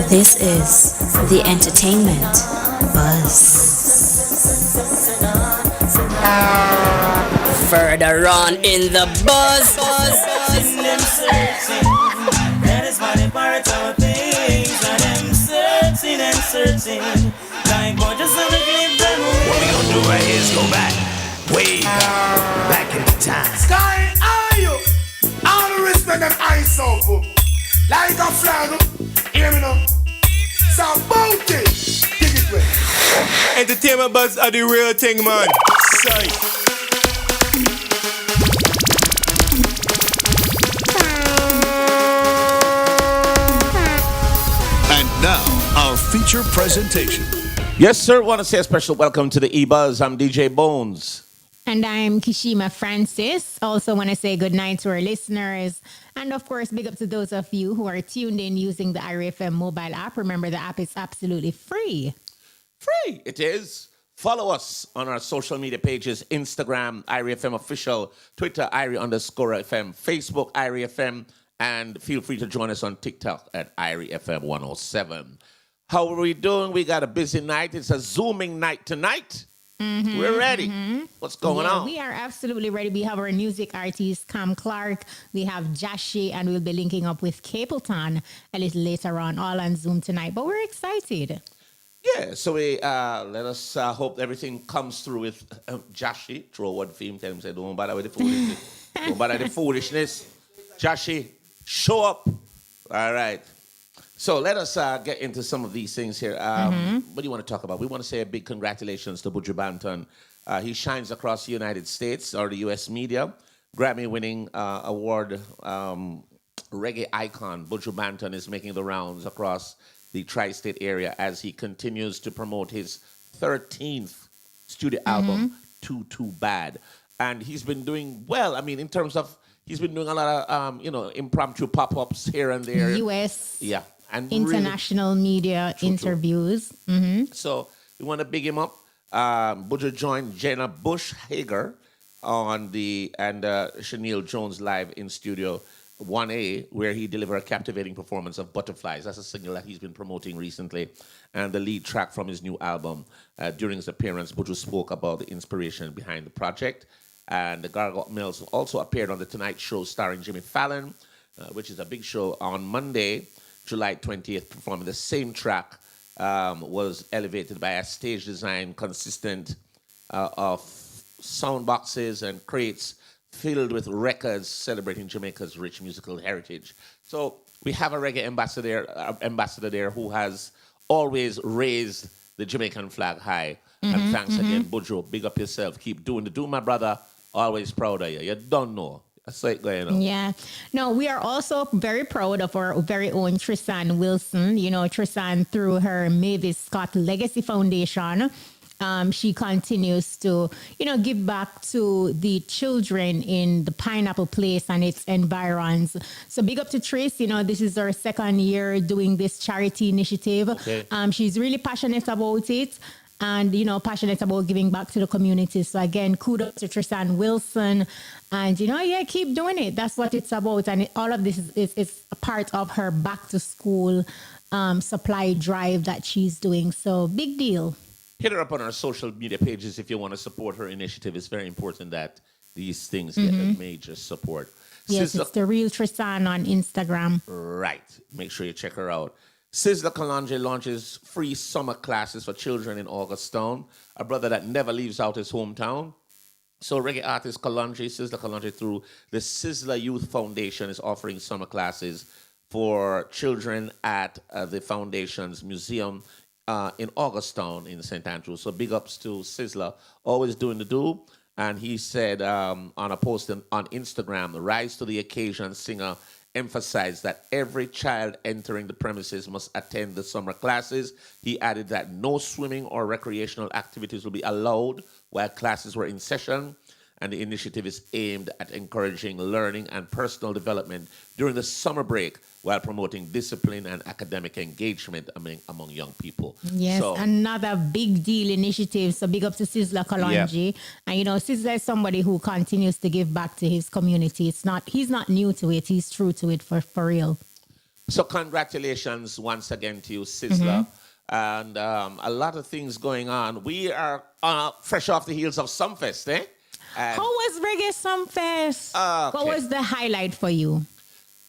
This is the entertainment buzz. Further on in the buzz. That is why they part our things. And them searching and searching. Like boy, just on the clip them. What we gonna do right here is go back, way back in the time. Sky, are you? All the respect them eyes so full. Like a flag, hear me now. So bounty, dig it way. Entertainment buzz are the real thing, man. Sorry. And now, our feature presentation. Yes, sir. Want to say a special welcome to the EBUZZ. I'm DJ Bones. And I'm Kishima Francis. Also want to say good night to our listeners. And of course, big up to those of you who are tuned in using the IRFM mobile app. Remember, the app is absolutely free. Free, it is. Follow us on our social media pages, Instagram, IRFM Official, Twitter, IRI_FM, Facebook, IRFM, and feel free to join us on TikTok at IRFM 107. How are we doing? We got a busy night. It's a Zooming night tonight. We're ready. What's going on? We are absolutely ready. We have our music artist, Clarke. We have Jahshii, and we'll be linking up with Capleton a little later on Zoom tonight. But we're excited. Yeah, so we let us hope everything comes through with Jahshii. Throw one theme, tell him, say, don't bother with the foolishness. Don't bother with the foolishness. Jahshii, show up. All right. So let us get into some of these things here. What do you want to talk about? We want to say a big congratulations to Buju Banton. He shines across the United States or the U.S. media. Grammy-winning award reggae icon Buju Banton is making the rounds across the tri-state area as he continues to promote his 13th studio album, Too Bad. And he's been doing well. I mean, in terms of, he's been doing a lot of, impromptu pop-ups here and there. U.S. Yeah. And international media interviews. So we want to big him up. Buju joined Jenna Bush Hager on and Chanel Jones live in studio 1A, where he delivered a captivating performance of Butterflies. That's a single that he's been promoting recently, and the lead track from his new album. During his appearance, Buju spoke about the inspiration behind the project. And the Gargot Mills also appeared on The Tonight Show starring Jimmy Fallon, which is a big show on Monday, July 20th, performing the same track, was elevated by a stage design consistent of sound boxes and crates filled with records celebrating Jamaica's rich musical heritage. So we have a reggae ambassador there who has always raised the Jamaican flag high. And thanks again, Buju. Big up yourself. Keep doing the do, my brother. Always proud of you. You don't know. That's it going on. Yeah. No, we are also very proud of our very own Tristan Wilson. You know, Tristan, through her Mavis Scott Legacy Foundation, she continues to, give back to the children in the Pineapple Place and its environs. So big up to Tris. This is her second year doing this charity initiative. Okay. She's really passionate about it. And, passionate about giving back to the community. So, again, kudos to Tristan Wilson. And, keep doing it. That's what it's about. And all of this is a part of her back-to-school supply drive that she's doing. So, big deal. Hit her up on our social media pages if you want to support her initiative. It's very important that these things get a major support. Yes, it's the real Tristan on Instagram. Right. Make sure you check her out. Sizzla Kalonji launches free summer classes for children in Augustown, a brother that never leaves out his hometown. So reggae artist Sizzla Kalonji, through the Sizzla Youth Foundation, is offering summer classes for children at the foundation's museum in Augustown in St. Andrews. So big ups to Sizzla, always doing the do. And he said on a post on Instagram, rise to the occasion, singer emphasized that every child entering the premises must attend the summer classes. He added that no swimming or recreational activities will be allowed while classes were in session, and the initiative is aimed at encouraging learning and personal development during the summer break while promoting discipline and academic engagement among young people. Yes, so, another big deal initiative. So big up to Sizzla Kalonji. Yeah. And Sizzla is somebody who continues to give back to his community. He's not new to it. He's true to it for real. So congratulations once again to you, Sizzler. And a lot of things going on. We are fresh off the heels of Sumfest, eh? And, How was Reggae Sumfest? What okay. was the highlight for you?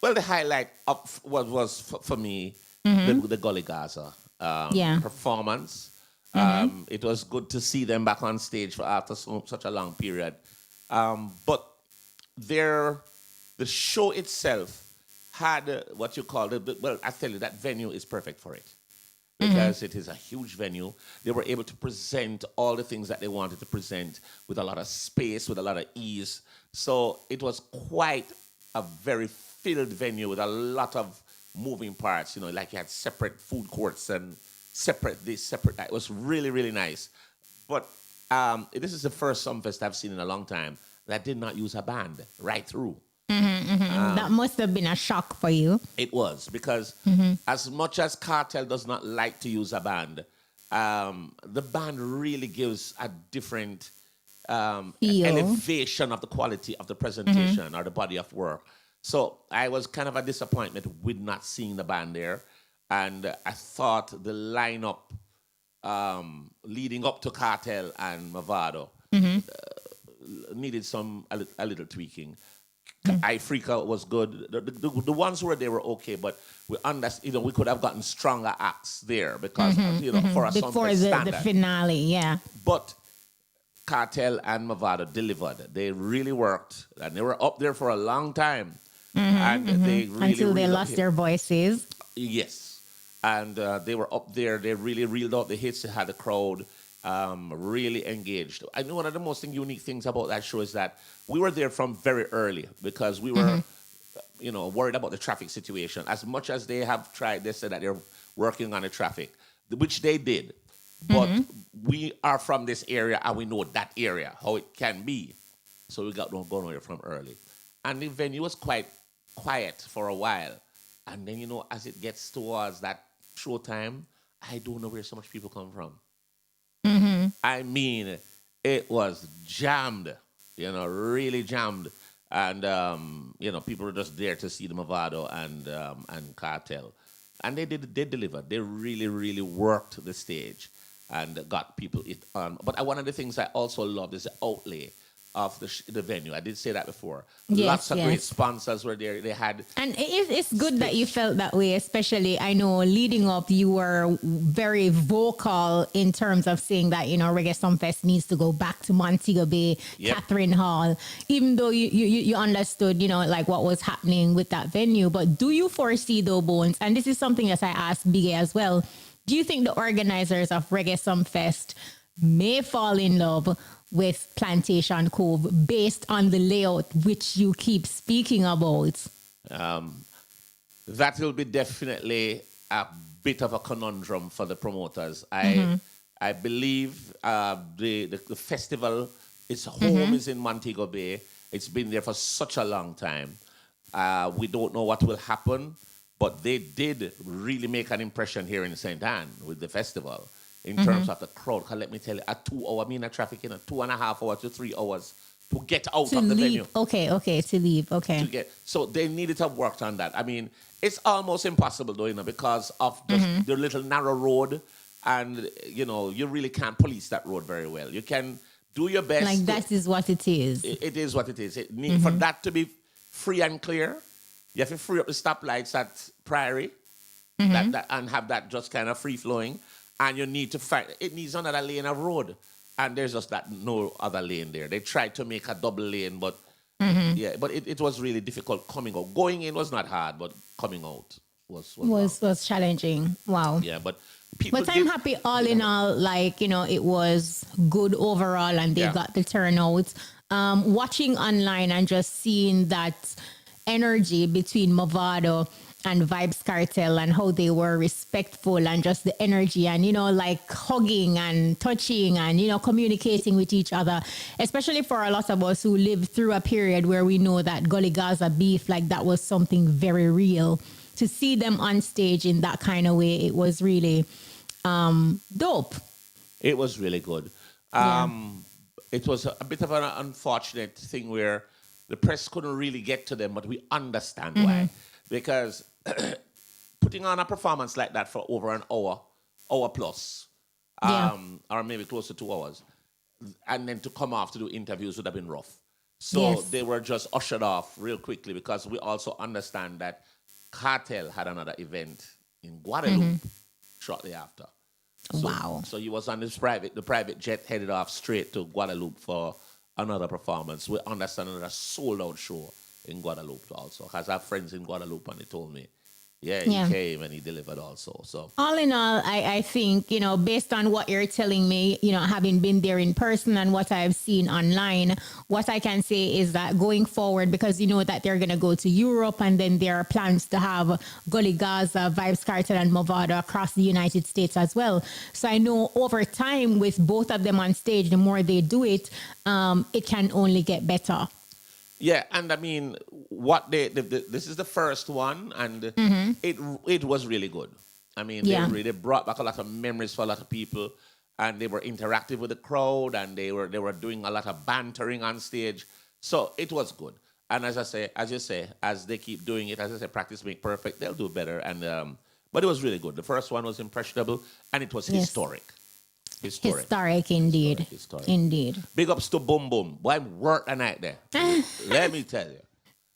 well, the highlight of what was for me the Gully Gaza Yeah. performance. It was good to see them back on stage for after such a long period. But the show itself had what you call well, I tell you, that venue is perfect for it because it is a huge venue. They were able to present all the things that they wanted to present with a lot of space, with a lot of ease. So it was quite a very filled venue with a lot of moving parts. You know, like you had separate food courts and separate this, separate that. It was really, really nice. But this is the first Sumfest I've seen in a long time that did not use a band right through. That must have been a shock for you. It was because as much as Cartel does not like to use a band, the band really gives a different Feel. elevation of the quality of the presentation or the body of work. So I was kind of a disappointment with not seeing the band there. And I thought the lineup leading up to Cartel and Movado needed a little tweaking. Africa was good. The ones who were there were okay, but we understand. We could have gotten stronger acts there because for a Before Sumfest the standard. finale, yeah. But Cartel and Movado delivered. They really worked, and they were up there for a long time. And they really Until they reeled lost up their voices. Yes, and they were up there. They really reeled out the hits. They had the crowd really engaged. I know one of the most unique things about that show is that we were there from very early because we were, worried about the traffic situation. As much as they have tried, they said that they're working on the traffic, which they did. But we are from this area and we know that area, how it can be. So we got going there from early. And the venue was quite quiet for a while. And then, as it gets towards that showtime, I don't know where so much people come from. I mean, it was jammed, really jammed. And, people were just there to see the Movado and Cartel. And they delivered. They really, really worked the stage and got people it on. But one of the things I also loved is the outlay of the venue. I did say that before. Yes, Lots of yes. great sponsors were there. They had... And it's good that you felt that way, especially, I know, leading up, you were very vocal in terms of saying that, Reggae Sumfest needs to go back to Montego Bay, Yep. Catherine Hall, even though you understood, like what was happening with that venue. But do you foresee, though, Bones, and this is something that I asked Biggie as well, do you think the organizers of Reggae Sumfest may fall in love with Plantation Cove based on the layout which you keep speaking about? That will be definitely a bit of a conundrum for the promoters. I believe the festival, its home is in Montego Bay. It's been there for such a long time. We don't know what will happen, but they did really make an impression here in St. Anne with the festival in terms of the crowd. 'Cause let me tell you, a 2 hour, traffic in a 2.5 hours to 3 hours to get out of the venue. Okay, to leave. Okay. So they needed to have worked on that. I mean, it's almost impossible though, because of the little narrow road, and you really can't police that road very well. You can do your best. Like that is what it is. It is what it is. For that to be free and clear, you have to free up the stoplights at Priory and have that just kind of free flowing. And you need to find, it needs another lane of road. And there's just no other lane there. They tried to make a double lane, but it was really difficult coming out. Going in was not hard, but coming out was challenging. Wow. Yeah, but people. But I'm happy all in all, it was good overall and they got the turnout. Watching online and just seeing that energy between Movado and Vibes Cartel and how they were respectful and just the energy and, hugging and touching and, communicating with each other, especially for a lot of us who lived through a period where we know that Gully Gaza beef, that was something very real. To see them on stage in that kind of way, it was really dope. It was really good. It was a bit of an unfortunate thing where the press couldn't really get to them, but we understand why. Because putting on a performance like that for over an hour plus, Yeah. or maybe close to 2 hours, and then to come off to do interviews would have been rough. So Yes. they were just ushered off real quickly because we also understand that Cartel had another event in Guadeloupe shortly after. So, Wow. So he was on the private jet headed off straight to Guadeloupe for another performance. We understand another sold out show in Guadeloupe also. Because I have friends in Guadeloupe and they told me, yeah, he Yeah. came and he delivered also. So All in all, I think, you know, based on what you're telling me, you know, having been there in person and what I've seen online, what I can say is that going forward, because you know that they're going to go to Europe and then there are plans to have Gully Gaza, Vibes Cartel and Movado across the United States as well. So I know over time with both of them on stage, the more they do it, it can only get better. yeah, and I mean, this is the first one, and it was really good. I mean, Yeah. they really brought back a lot of memories for a lot of people, and they were interactive with the crowd, and they were doing a lot of bantering on stage. So it was good. And as you say, as they keep doing it, as I say, practice make perfect. They'll do better. And but it was really good. The first one was impressionable, and it was Yes. historic. Historic indeed. Historic. Indeed. Big ups to Boom Boom. Boy, work the night there. Let me tell you.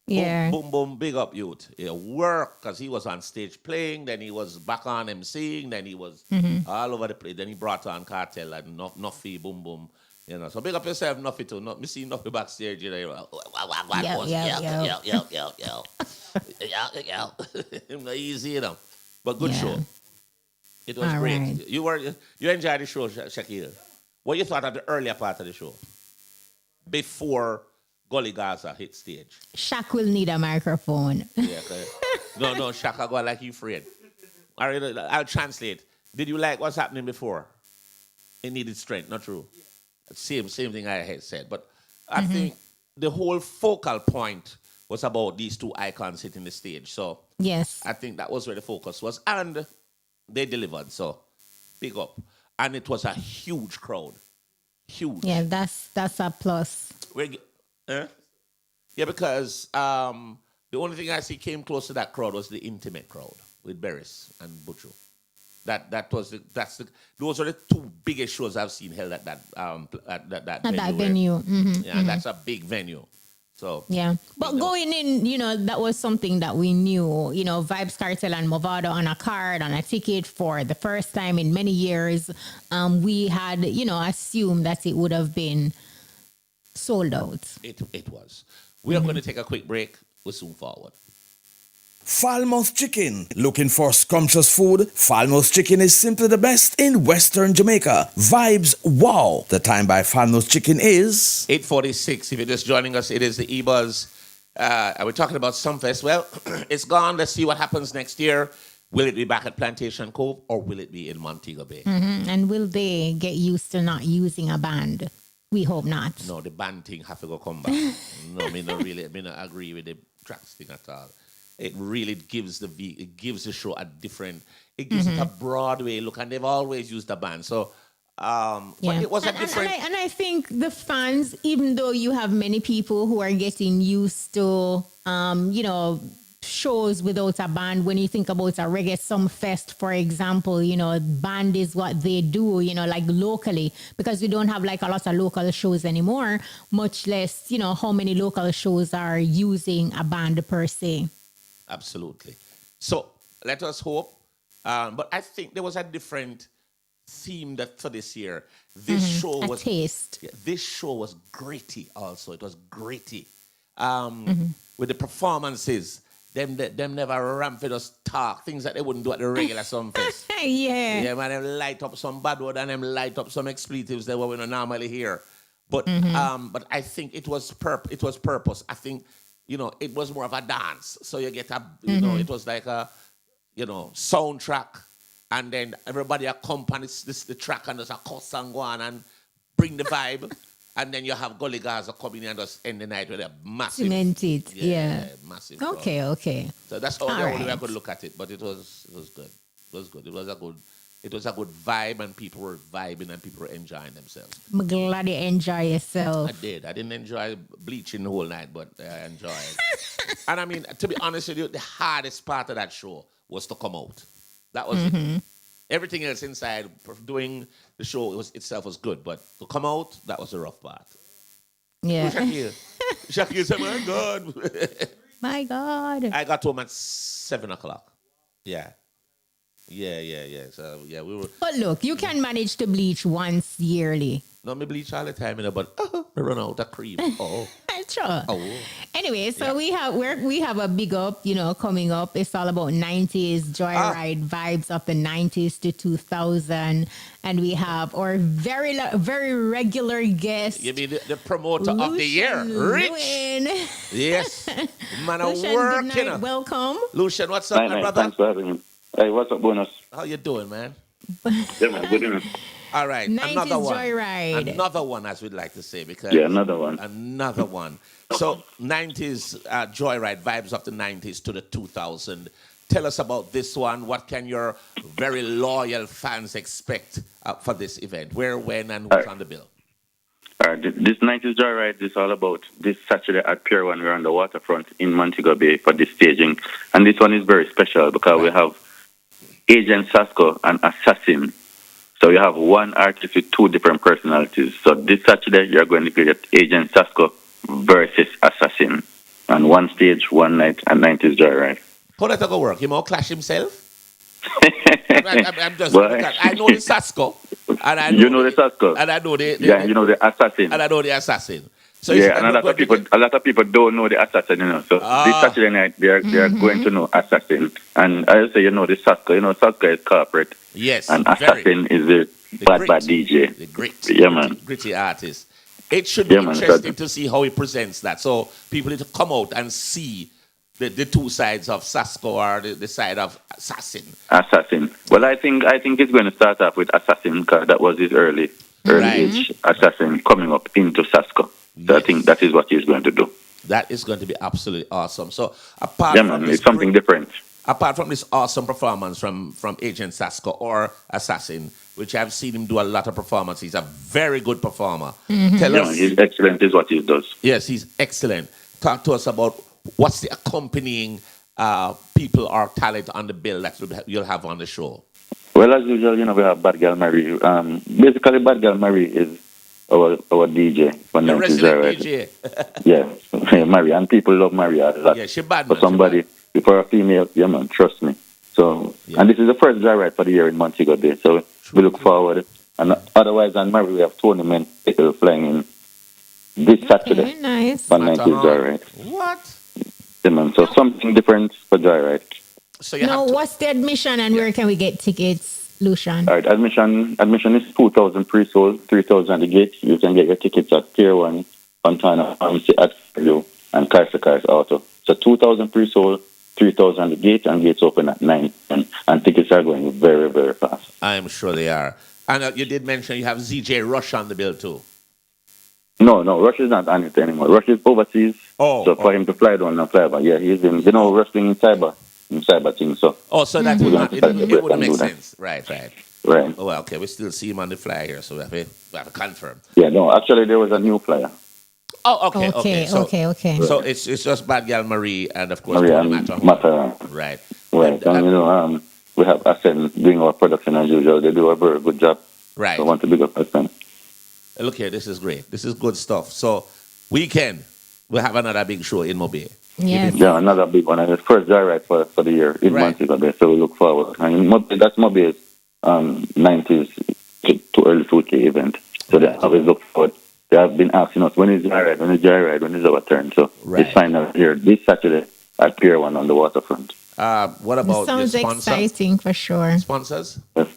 Yeah. Boom Boom, big up youth. He work because he was on stage playing, then he was back on emceeing, then he was all over the place. Then he brought on Cartel and Nuffy, Boom Boom. You know, so big up yourself, Nuffy too. Me see Nuffy backstage, you know. Yo. Not easy, you know. But good Yeah. show. It was All great. right. You enjoyed the show, Shakir. What you thought of the earlier part of the show? Before Gully Gaza hit stage. Shaq will need a microphone. Yeah, no, Shaka go like you afraid. All right, I'll translate. Did you like what's happening before? It needed strength, not true. Same thing I had said. But I think the whole focal point was about these two icons hitting the stage. So Yes. I think that was where the focus was. And they delivered. So big up. And it was a huge crowd. Huge. Yeah, that's a plus. Yeah, because the only thing I see came close to that crowd was the intimate crowd with Beres and Butcho. Those are the two biggest shows I've seen held at that venue. Yeah, that's a big venue. So Yeah. But going in, you know, that was something that we knew, you know, Vibes Cartel and Movado on a card, on a ticket for the first time in many years. We had, you know, assumed that it would have been sold out. it was. We are going to take a quick break. We'll soon forward. Falmouth Chicken. Looking for scrumptious food? Falmouth Chicken is simply the best in Western Jamaica. Vibes, wow. The time by Falmouth Chicken is 8:46. If you're just joining us, it is the EBUZZ. We're talking about Sumfest. Well, it's gone. Let's see what happens next year. Will it be back at Plantation Cove or will it be in Montego Bay? And will they get used to not using a band? We hope not. No, the band thing have to go come back. No, me not agree with the tracks thing at all. It really gives the show a different, it gives it a Broadway look, and they've always used the band. So, but it was a different. And I think the fans, even though you have many people who are getting used to, you know, shows without a band, when you think about a reggae Sumfest, for example, you know, band is what they do, you know, like locally, because we don't have like a lot of local shows anymore, much less, you know, how many local shows are using a band per se. Absolutely. So let us hope. But I think there was a different theme for this year. This show was taste. Yeah, this show was gritty. Also, it was gritty with the performances. Them never ramp for us talk things that they wouldn't do at the regular Sumfest. Yeah, man. Them light up some bad word and them light up some expletives that we don't normally hear. But I think it was purpose. I think, you know, it was more of a dance. So you get you know, it was like a, you know, soundtrack, and then everybody accompanies the track and there's a cuss and go on and bring the vibe. And then you have Gully Gaza coming in and just end the night with a massive. Cemented, yeah. Massive. Okay, crowd. Okay. So that's the only way I could look at it. But it was good. It was good. It was a good vibe, and people were vibing and people were enjoying themselves. I'm glad you enjoy yourself. I did. I didn't enjoy bleaching the whole night, but I enjoyed. And I mean, to be honest with you, the hardest part of that show was to come out. That was it. Everything else inside, doing the show itself was good, but to come out, that was the rough part. Yeah. Jahshii said, my God. My God. I got home at 7 o'clock. Yeah. Yeah. So, yeah, we were. But look, you can manage to bleach once yearly. No, me bleach all the time, but I run out of cream. Oh. Sure. Oh. Anyway, so we have a big up, coming up. It's all about 90s joyride vibes of the 90s to 2000, and we have our very regular guest. You mean the promoter of the year, Rich? Lewin. Yes, man, Lucian, work, good night. Welcome. Lucian, what's up, my brother? Thanks for having me. Hey, what's up, bonus? How you doing, man? Yeah, man, good evening. All right, 90s another one. joyride. Another one, as we'd like to say, because another one. Another one. So 90s joyride vibes of the 90s to the 2000. Tell us about this one. What can your very loyal fans expect for this event? Where, when, and who's on the bill? All right, this 90s joyride is all about this Saturday at Pier 1. We're on the waterfront in Montego Bay for this staging. And this one is very special because we have Agent Sasco and Assassin. So you have one artist with two different personalities. So this Saturday, you're going to get Agent Sasco versus Assassin. And one stage, one night, and 90s joyride. How that go work? He more clash himself? I'm just I know the Sasco. And I know you know the Sasco. And I know the you know the Assassin. And I know the Assassin. So yeah, and a lot of people don't know the Assassin, So this Saturday night, they are going to know Assassin. And I say, the Sasco. Sasco is corporate. Yes, and Assassin is the bad DJ. The gritty artist. It should be interesting to see how he presents that. So people need to come out and see the two sides of Sasco or the side of Assassin. Well, I think it's going to start off with Assassin because that was his early age Assassin coming up into Sasco. So I think that is what he's going to do. That is going to be absolutely awesome. So apart from this, it's something different. Apart from this awesome performance from Agent Sasco or Assassin, which I've seen him do a lot of performances, he's a very good performer. Tell us, he's excellent is what he does. Yes, he's excellent. Talk to us about what's the accompanying people or talent on the bill that you'll have on the show. Well, as usual, we have Bad Girl Mary. Basically, Bad Girl Mary is our DJ for the resident DJ. Yeah, Mary, and people love Mary a lot. Yeah, she bad. For somebody, for a female, trust me. So, and this is the first joyride for the year in Montego Bay. So we look forward. And otherwise, on Mary, we have tournament flying in this Saturday. Nice. For 90s joyride. What? Yeah, man. So something different for joyride. So what's the admission and where can we get tickets? Lucian. All right, admission is 2,000 pre-sold, 3,000 at the gate. You can get your tickets at Pier 1, Fontana Pharmacy at Fairview, and Cars Auto. So 2,000 pre-sold, 3,000 at the gate, and gates open at 9. And tickets are going very, very fast. I'm sure they are. And you did mention you have ZJ Rush on the bill too. No, Rush is not on it anymore. Rush is overseas. So for him to fly down and fly back, he's in, wrestling in cyber thing. So that it wouldn't make sense. Right. Oh, well, okay, we still see him on the flyer here, so we have to confirm. Yeah, no, actually there was a new flyer. Oh, okay. So it's just Bad Girl Marie and of course Matterhorn. Right. And we have Asen doing our production as usual. They do a very good job. Right. So I want to big up Asen. Look here, this is great. This is good stuff. So we'll have another big show in Mobile. Yes. Yeah, another big one. And the first joyride for the year in Montego Bay. So we look forward. And that's Mobile's 90s to early 2K event. So they always look forward. They have been asking us, when is joyride, when is our turn? So it's final here this Saturday at Pier 1 on the waterfront. What about sounds the sponsor? exciting for sure. Sponsors? Yes.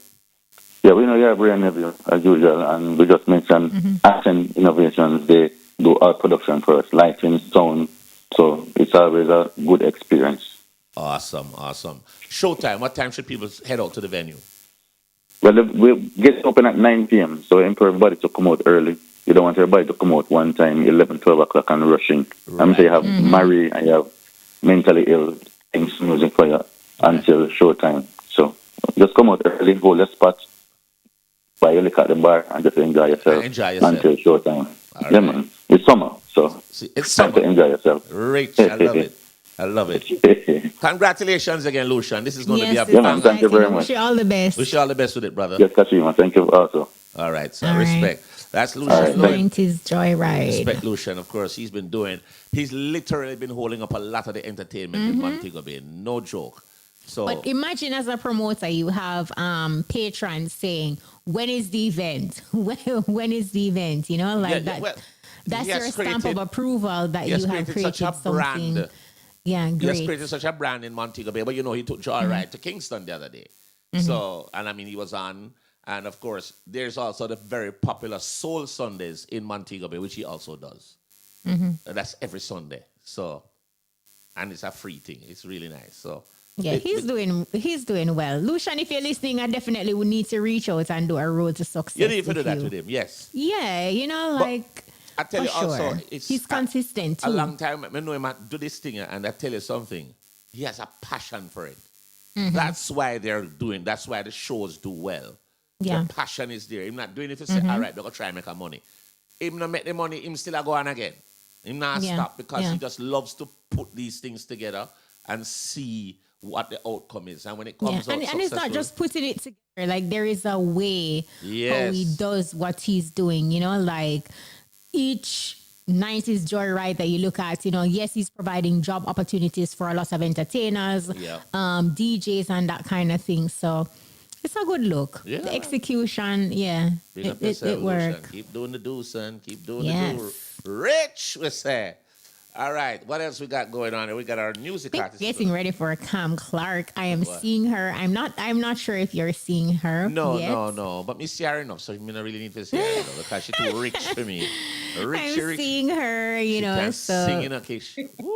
Yeah, we know you have Brian Neville as usual, and we just mentioned Action Innovations. They do our production for us, lighting, sound. So it's always a good experience. Awesome. Showtime. What time should people head out to the venue? Well, we get open at 9 p.m. So everybody to come out early. You don't want everybody to come out one time, 11, 12 o'clock and rushing. I'm saying you have Mary and you have mentally ill things music for you until showtime. So just come out early, hold your spot, buy your liquor at the bar and just enjoy yourself until showtime. Man. It's summer, so it's summer. time to enjoy yourself. Rich, I love it. I love it. Congratulations again, Lucian. This is going to be a Yes, Yeah, it's man. bang. Thank you exciting. very I wish much. you all the best. Wish you all the best with it, brother. Yes, Kashima. Thank you also. All right, so All right. respect. That's All Lucian right, Lloyd. thanks. 90s Joyride. Respect Lucian, of course. He's literally been holding up a lot of the entertainment in Montego Bay. No joke. So But imagine as a promoter, you have patrons saying, "When is the event? When is the event?" You know, like that. well, That's he has your stamp of created- approval that he has you have created such created a brand. something. Yeah, He has great. created such a brand in Montego Bay. But he took Joyride to Kingston the other day. So, and I mean, he was on. And of course, there's also the very popular Soul Sundays in Montego Bay, which he also does. And that's every Sunday. So, and it's a free thing. It's really nice. So, Yeah, he's doing well. Lucian, if you're listening, I definitely would need to reach out and do a road to success. you need to do with that you. with him. Yes. Yeah, But like I tell you for also, sure. it's He's consistent a too. long time. I know him do this thing, and I tell you something. He has a passion for it. Mm-hmm. That's why that's why the shows do well. Yeah. The passion is there. Him not doing it to say, all right, we're going to try and make a money. Him not make the money, him still a go on again. Him not Yeah. stop because Yeah. he just loves to put these things together and see what the outcome is. And when it comes out and it's not successful- just putting it together. Like there is a way how he Yes. does what he's doing. Like each 90s Joyride that you look at, yes, he's providing job opportunities for a lot of entertainers, Yeah. DJs, and that kind of thing. So it's a good look. Yeah. The execution, yeah, Big up it yourself, Lucian. works. Keep doing the do, son. Keep doing Yes. the do. Rich, we say. All right. What else we got going on here? We got our music artist. Getting ready for Clarke. I am What? seeing her. I'm not sure if you're seeing her. No, yet. no. But me see her enough, so me not really need to see her though, because she's too rich for me. Rich. I'm seeing her, She can so sing in a case. Woo.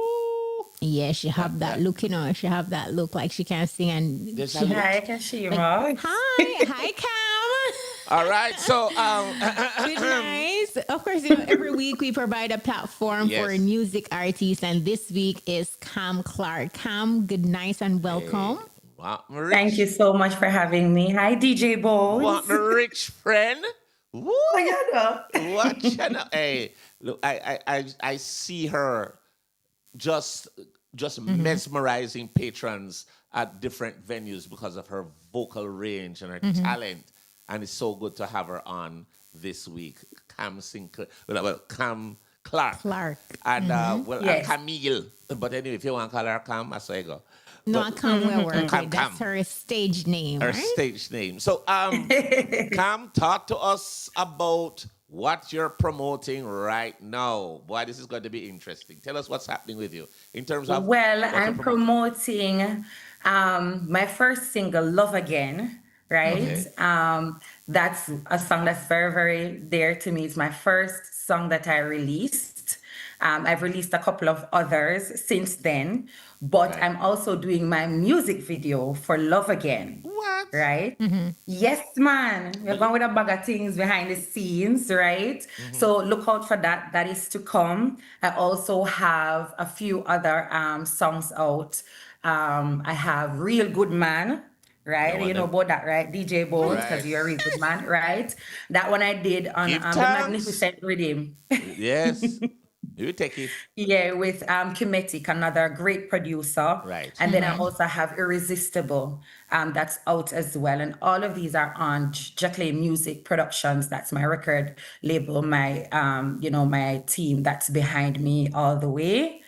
yeah, she have that look, She have that look like she can sing, and There's she a look. Hi, Kashima. hi, Cam. All right. So Good nice. Of course, every week we provide a platform Yes. for music artists, and this week is Clarke. Cam, good night and welcome. What, my rich, Thank you so much for having me. Hi, DJ Bones. What my rich friend? Woo. Oh, What you know? Hey, look, I see her just mesmerizing patrons at different venues because of her vocal range and her talent. And it's so good to have her on this week. Cam Sinclair, Cam Clarke. Clarke. And and Yes. Camille. But anyway, if you want to call her Cam, I say go. No, But- Cam will work. Cam, with. That's Cam. her stage name, Her right? stage name. So Cam, talk to us about what you're promoting right now. Boy, this is going to be interesting. Tell us what's happening with you in terms of Well, what you're I'm promoting my first single, Love Again, right? Okay. That's a song that's very, very dear to me. It's my first song that I released. I've released a couple of others since then, but Okay. I'm also doing my music video for Love Again. What? Right? Yes, man. We're going with a bag of things behind the scenes, right? So look out for that. That is to come. I also have a few other songs out. I have Real Good Man, right? one You know them. about that, right? DJ Bones, because Right. you're a real good man, right? That one I did on Give the thanks. Magnificent Rhythm. Yes. You take it. Yeah, with Kimetic, another great producer. Right. And then I also have Irresistible, that's out as well. And all of these are on Jahshii Music Productions. That's my record label, my my team that's behind me all the way.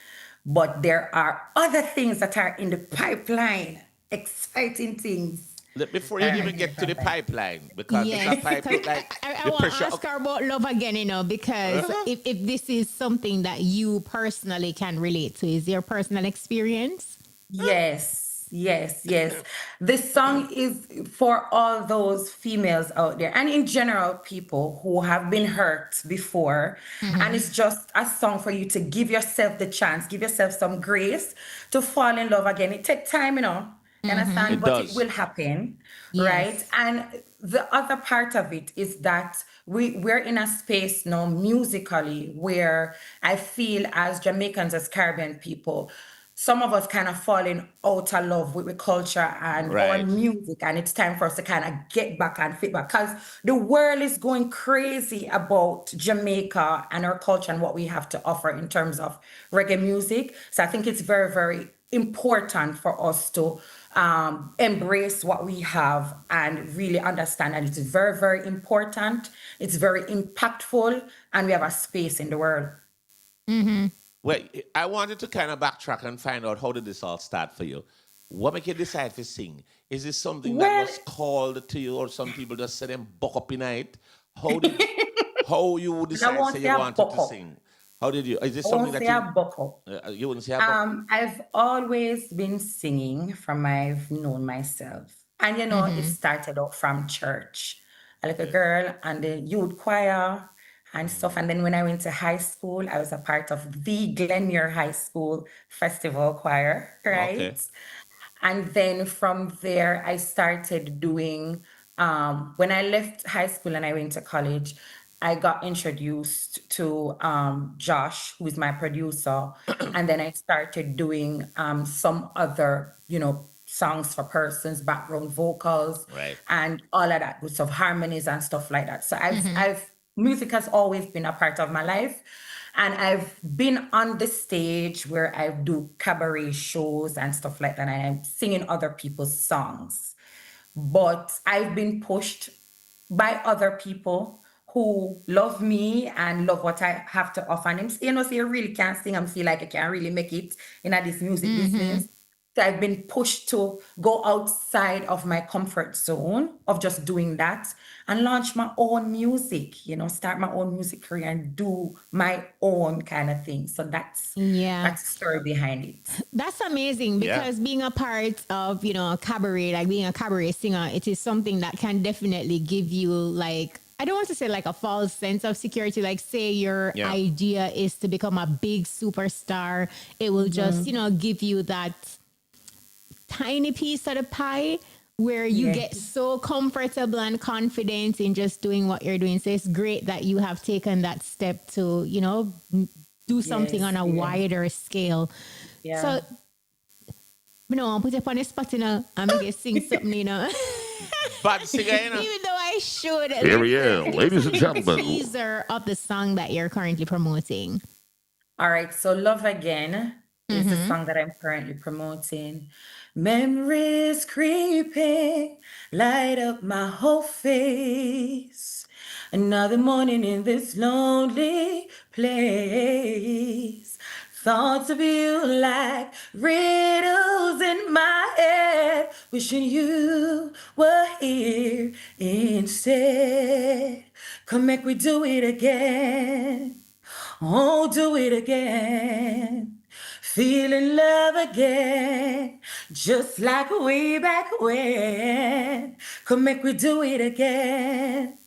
But there are other things that are in the pipeline, exciting things. Before you even get to the pipeline, because it's a pipe look like I the want to pressure. ask her about Love Again, because if this is something that you personally can relate to, is your personal experience? Yes, yes. This song is for all those females out there, and in general, people who have been hurt before. And it's just a song for you to give yourself the chance, give yourself some grace to fall in love again. It takes time, you understand? It But does. it will happen, Yes. right? And the other part of it is that we're in a space now musically where I feel as Jamaicans, as Caribbean people, some of us kind of falling out of love with the culture and our Right. music, and it's time for us to kind of get back and fit back because the world is going crazy about Jamaica and our culture and what we have to offer in terms of reggae music. So I think it's very, very important for us to embrace what we have and really understand that it's very, very important. It's very impactful, and we have a space in the world. Well, I wanted to kind of backtrack and find out how did this all start for you? What make you decide to sing? Is this something that Well, was called to you, or some people just said them buck up in it? How did how you I decide won't say say you I wanted buck to up. sing? How did you? Is this I something won't that say I buck up. you wouldn't say a buck? I've always been singing from I've known myself. And it started out from church. I like a girl and the youth choir and stuff. And then when I went to high school, I was a part of the Glenmuir High School Festival Choir, Okay. right? And then from there, I started doing, when I left high school and I went to college, I got introduced to Josh, who is my producer. And then I started doing some other, songs for persons, background vocals, Right. and all of that good stuff, harmonies and stuff like that. So music has always been a part of my life. And I've been on the stage where I do cabaret shows and stuff like that, and I'm singing other people's songs. But I've been pushed by other people who love me and love what I have to offer. And them say, say you really can't sing. I'm feel like I can't really make it in this music business. So I've been pushed to go outside of my comfort zone of just doing that and launch my own music, start my own music career and do my own kind of thing. So that's Yeah. that's the story behind it. That's amazing Yeah. because being a part of, cabaret, like being a cabaret singer, it is something that can definitely give you like, I don't want to say like a false sense of security. Like say your Yeah. idea is to become a big superstar. It will just, give you that tiny piece of the pie where you Yes. get so comfortable and confident in just doing what you're doing. So it's great that you have taken that step to, do something Yes, on a yeah. wider scale. Yeah. So, I'll put you up on the spot, I'm going to sing something, But singer, Even though I should. Here he is, ladies and A gentlemen. teaser of the song that you're currently promoting. All right, so Love Again is the song that I'm currently promoting. Memories creeping, light up my whole face. Another morning in this lonely place. Thoughts of you like riddles in my head. Wishing you were here instead. Come make we do it again. Oh, do it again. Feeling love again. Just like way back when. Come make we do it again.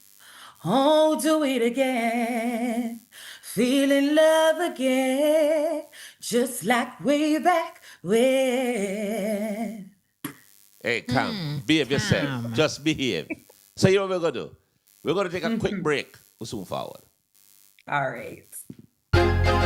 Oh, do it again. Feeling love again. Just like way back when. hey, come, behave yourself. Just behave. So you know what we're gonna do? We're gonna take a quick break. We'll soon forward. All right.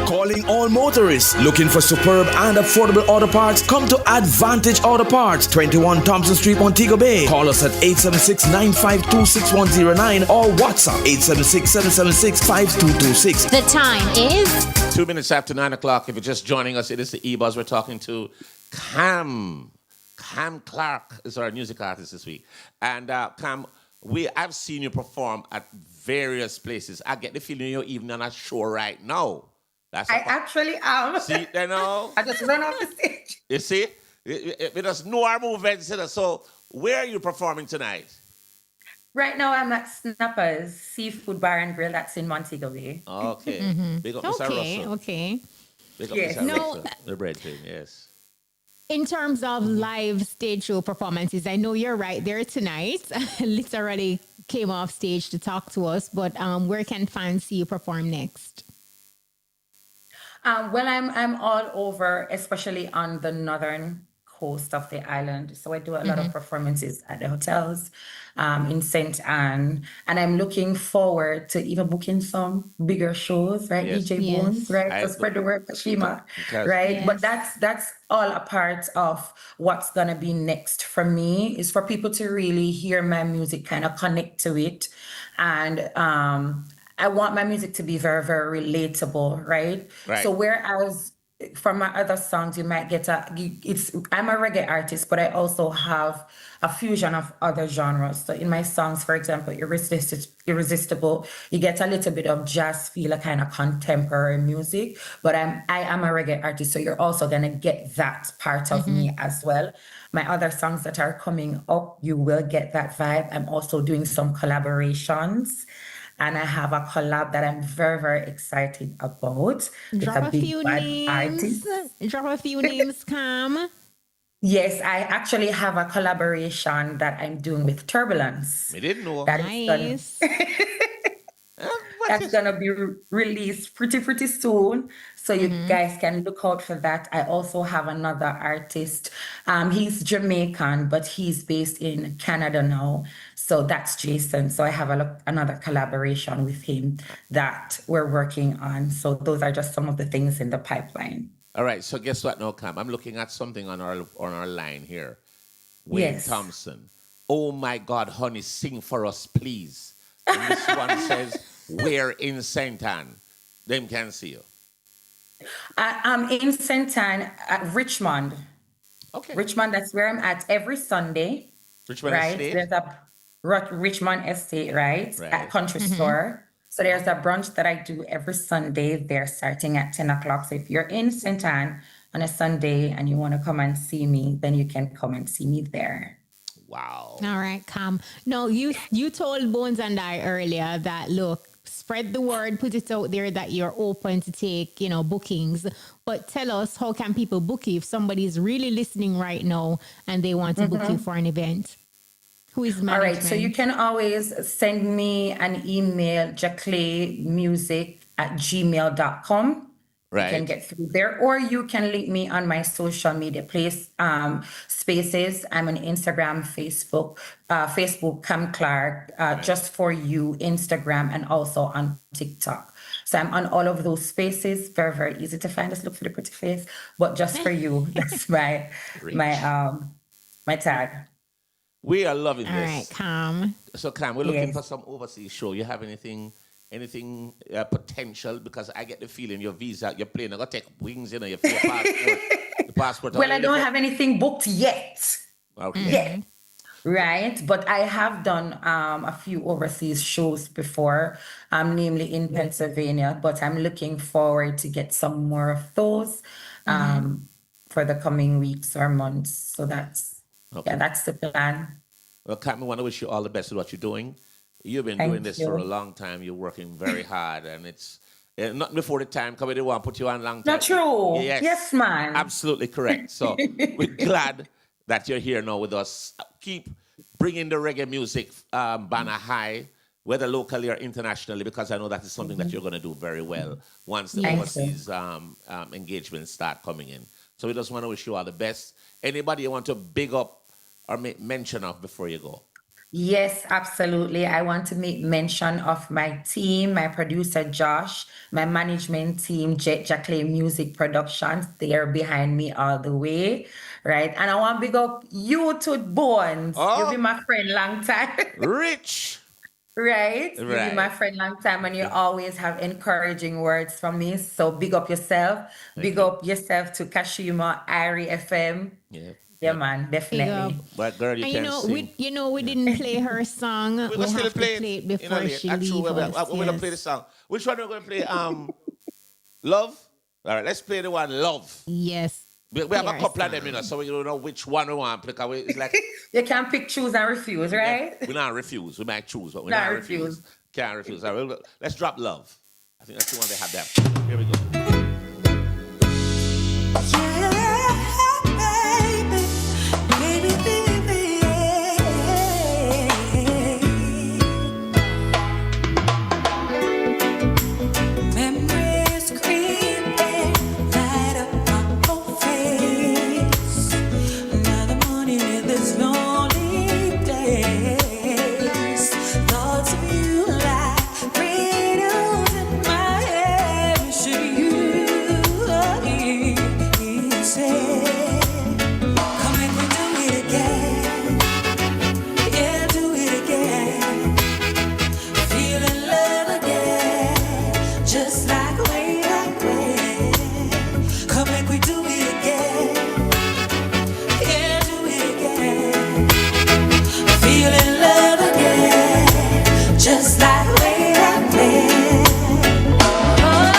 Calling all motorists looking for superb and affordable auto parts. Come to Advantage Auto Parts, 21 Thompson Street, Montego Bay. Call us at 876-952-6109 or WhatsApp 876-776-5226. The time is 2 minutes after 9 o'clock. If you're just joining us, it is the EBUZZ. We're talking to Cam. Cam Clarke is our music artist this week. And Cam, I've seen you perform at various places. I get the feeling you're even on a show right now. I actually am. See, you know? I just run off the stage. You see? We just know our movements. So where are you performing tonight? Right now, I'm at Snappers Seafood Bar and Grill. That's in Montego Bay. Okay. Big up Mr. Russell. Okay. Big up Yes. Mr. No. Russell. The bread thing, yes. In terms of live stage show performances, I know you're right there tonight. Literally came off stage to talk to us, but where can fans see you perform next? Well, I'm all over, especially on the northern coast of the island. So I do a lot of performances at the hotels in St. Anne. And I'm looking forward to even booking some bigger shows, right? Yes. DJ Bones, right? To spread the word, Kashima, right? But that's all a part of what's gonna be next for me, is for people to really hear my music, kind of connect to it. And I want my music to be very, very relatable, right? Right. So whereas from my other songs, you might get I'm a reggae artist, but I also have a fusion of other genres. So in my songs, for example, Irresistible, you get a little bit of jazz feel, a kind of contemporary music, but I am a reggae artist, so you're also gonna get that part of me as well. My other songs that are coming up, you will get that vibe. I'm also doing some collaborations. And I have a collab that I'm very, very excited about. Drop a few names. Drop a few names, Cam. Yes, I actually have a collaboration that I'm doing with Turbulence. We didn't know. Nice. That's gonna be released pretty soon. So you guys can look out for that. I also have another artist. He's Jamaican, but he's based in Canada now. So that's Jason. So I have another collaboration with him that we're working on. So those are just some of the things in the pipeline. All right. So guess what now, Cam? I'm looking at something on our line here. Wayne Thompson. Oh my God, honey, sing for us, please. And this one says, we're in St. Anne. Them can see you. I'm in St. Anne at Richmond. Okay. Richmond, that's where I'm at every Sunday. Richmond right? Estate? There's a Richmond Estate, right? At Country Store. So there's a brunch that I do every Sunday. They're starting at 10 o'clock. So if you're in St. Anne on a Sunday and you want to come and see me, then you can come and see me there. Wow. All right, Cam. No, you told Bones and I earlier that, look, spread the word, put it out there that you're open to take, bookings. But tell us, how can people book you if somebody's really listening right now and they want to book you for an event? Who is management? All right, so you can always send me an email, jaclaymusic@gmail.com. Right. You can get through there, or you can link me on my social media spaces. I'm on Instagram, Facebook, Cam Clarke, Just For You, Instagram, and also on TikTok. So I'm on all of those spaces. Very, very easy to find. Just look for the pretty face. But Just For You, that's my tag. We are loving this. All right, Cam. So, Cam, we're looking for some overseas show. You have anything potential? Because I get the feeling your visa, your plane, are going to take wings, your passport. Well, I don't have anything booked yet. Okay. Yeah. Right. But I have done a few overseas shows before, namely in Pennsylvania. But I'm looking forward to get some more of those for the coming weeks or months. So that's the plan. Well, Cam, I want to wish you all the best with what you're doing. You've been doing this for a long time. You're working very hard, and it's not before the time. Come, they want to put you on long time. Not true. Yes. Yes, man. Absolutely correct. So we're glad that you're here now with us. Keep bringing the reggae music banner high, whether locally or internationally, because I know that is something that you're going to do very well once the overseas engagements start coming in. So we just want to wish you all the best. Anybody you want to big up or make mention of before you go? Yes, absolutely. I want to make mention of my team, my producer Josh, my management team, Jahshii Music Productions. They are behind me all the way, right? And I want to big up you to Bones. You've been my friend long time. Rich. Right? You've been my friend long time, and you always have encouraging words from me. So big up yourself. Big up yourself to Kashima, Irie FM. Yeah. Yeah, man, definitely. But girl, you can sing. We didn't play her song. We have to play it before she leaves us. We're going to play the song. Which one are we going to play? Love? All right, let's play the one, Love. Yes. We have a couple of them, so we don't know which one we want. Because it's like you can pick, choose, and refuse, right? We not refuse. We might choose, but we not refuse. Can't refuse. All right, let's drop Love. I think that's the one they have there. Here we go. lonely days. Thoughts of you like riddles in my head. Should you say, come and we do it again. Yeah, do it again. Feel in love again. Just like way back when. Come and we do it again. Yeah, do it again. Feel in love again. Just like way back when. Oh,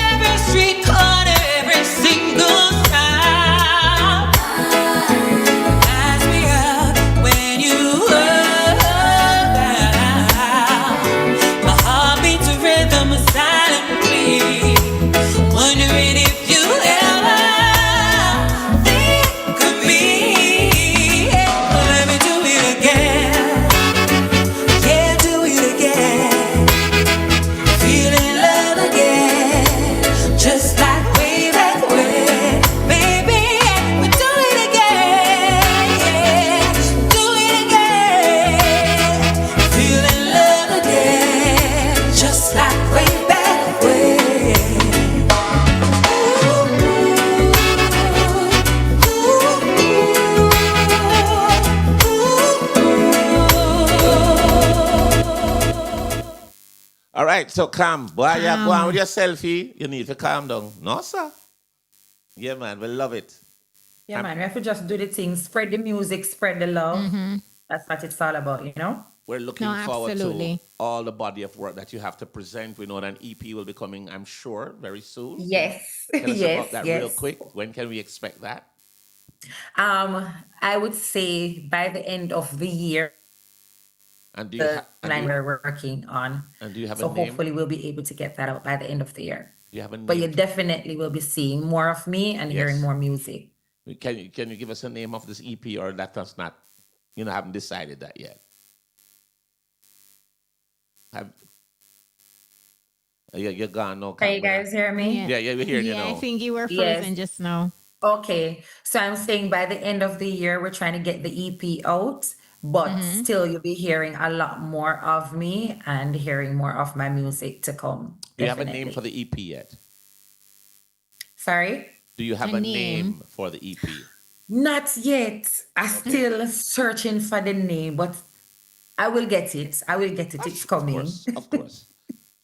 every street corner, every single time. Eyes me up when you were around. My heart beats a rhythm silently. Wondering if you ever think of me. Let me do it again. Yeah, do it again. Feel in love again. Just like way back when. Baby, we do it again. Yeah, do it again. Feel in love again. Just like way back when. All right, so calm. Boy, you're going with your selfie. You need to calm down. No, sir. Yeah, man, we love it. Yeah, man, we have to just do the thing, spread the music, spread the love. That's what it's all about, you know? We're looking No, forward to absolutely. all the body of work that you have to present. We know that an EP will be coming, I'm sure, very soon. Yes, Tell us yes, about that real yes. quick. When can we expect that? I would say by the end of the year, And do you, the ha- and do line you, we're working on. and do you have So a name? hopefully we'll be able to get that out by the end of the year. Do you have a But you name? definitely will be seeing more of me and hearing Yes. more music. Can you give us a name of this EP, or that's not, haven't decided that yet? Have, you're gone, no Can you camera. guys hear me? Yeah, we're hearing you Yeah, I now. think you were Yes. frozen just now. Okay. So I'm saying by the end of the year, we're trying to get the EP out, but still you'll be hearing a lot more of me and hearing more of my music to come. Do you have a name for Definitely. the EP yet? Sorry? Do you have A a name. name for the EP? Not yet. I'm still searching for the name, but I will get it. I will get it. It's Of coming. course, of course.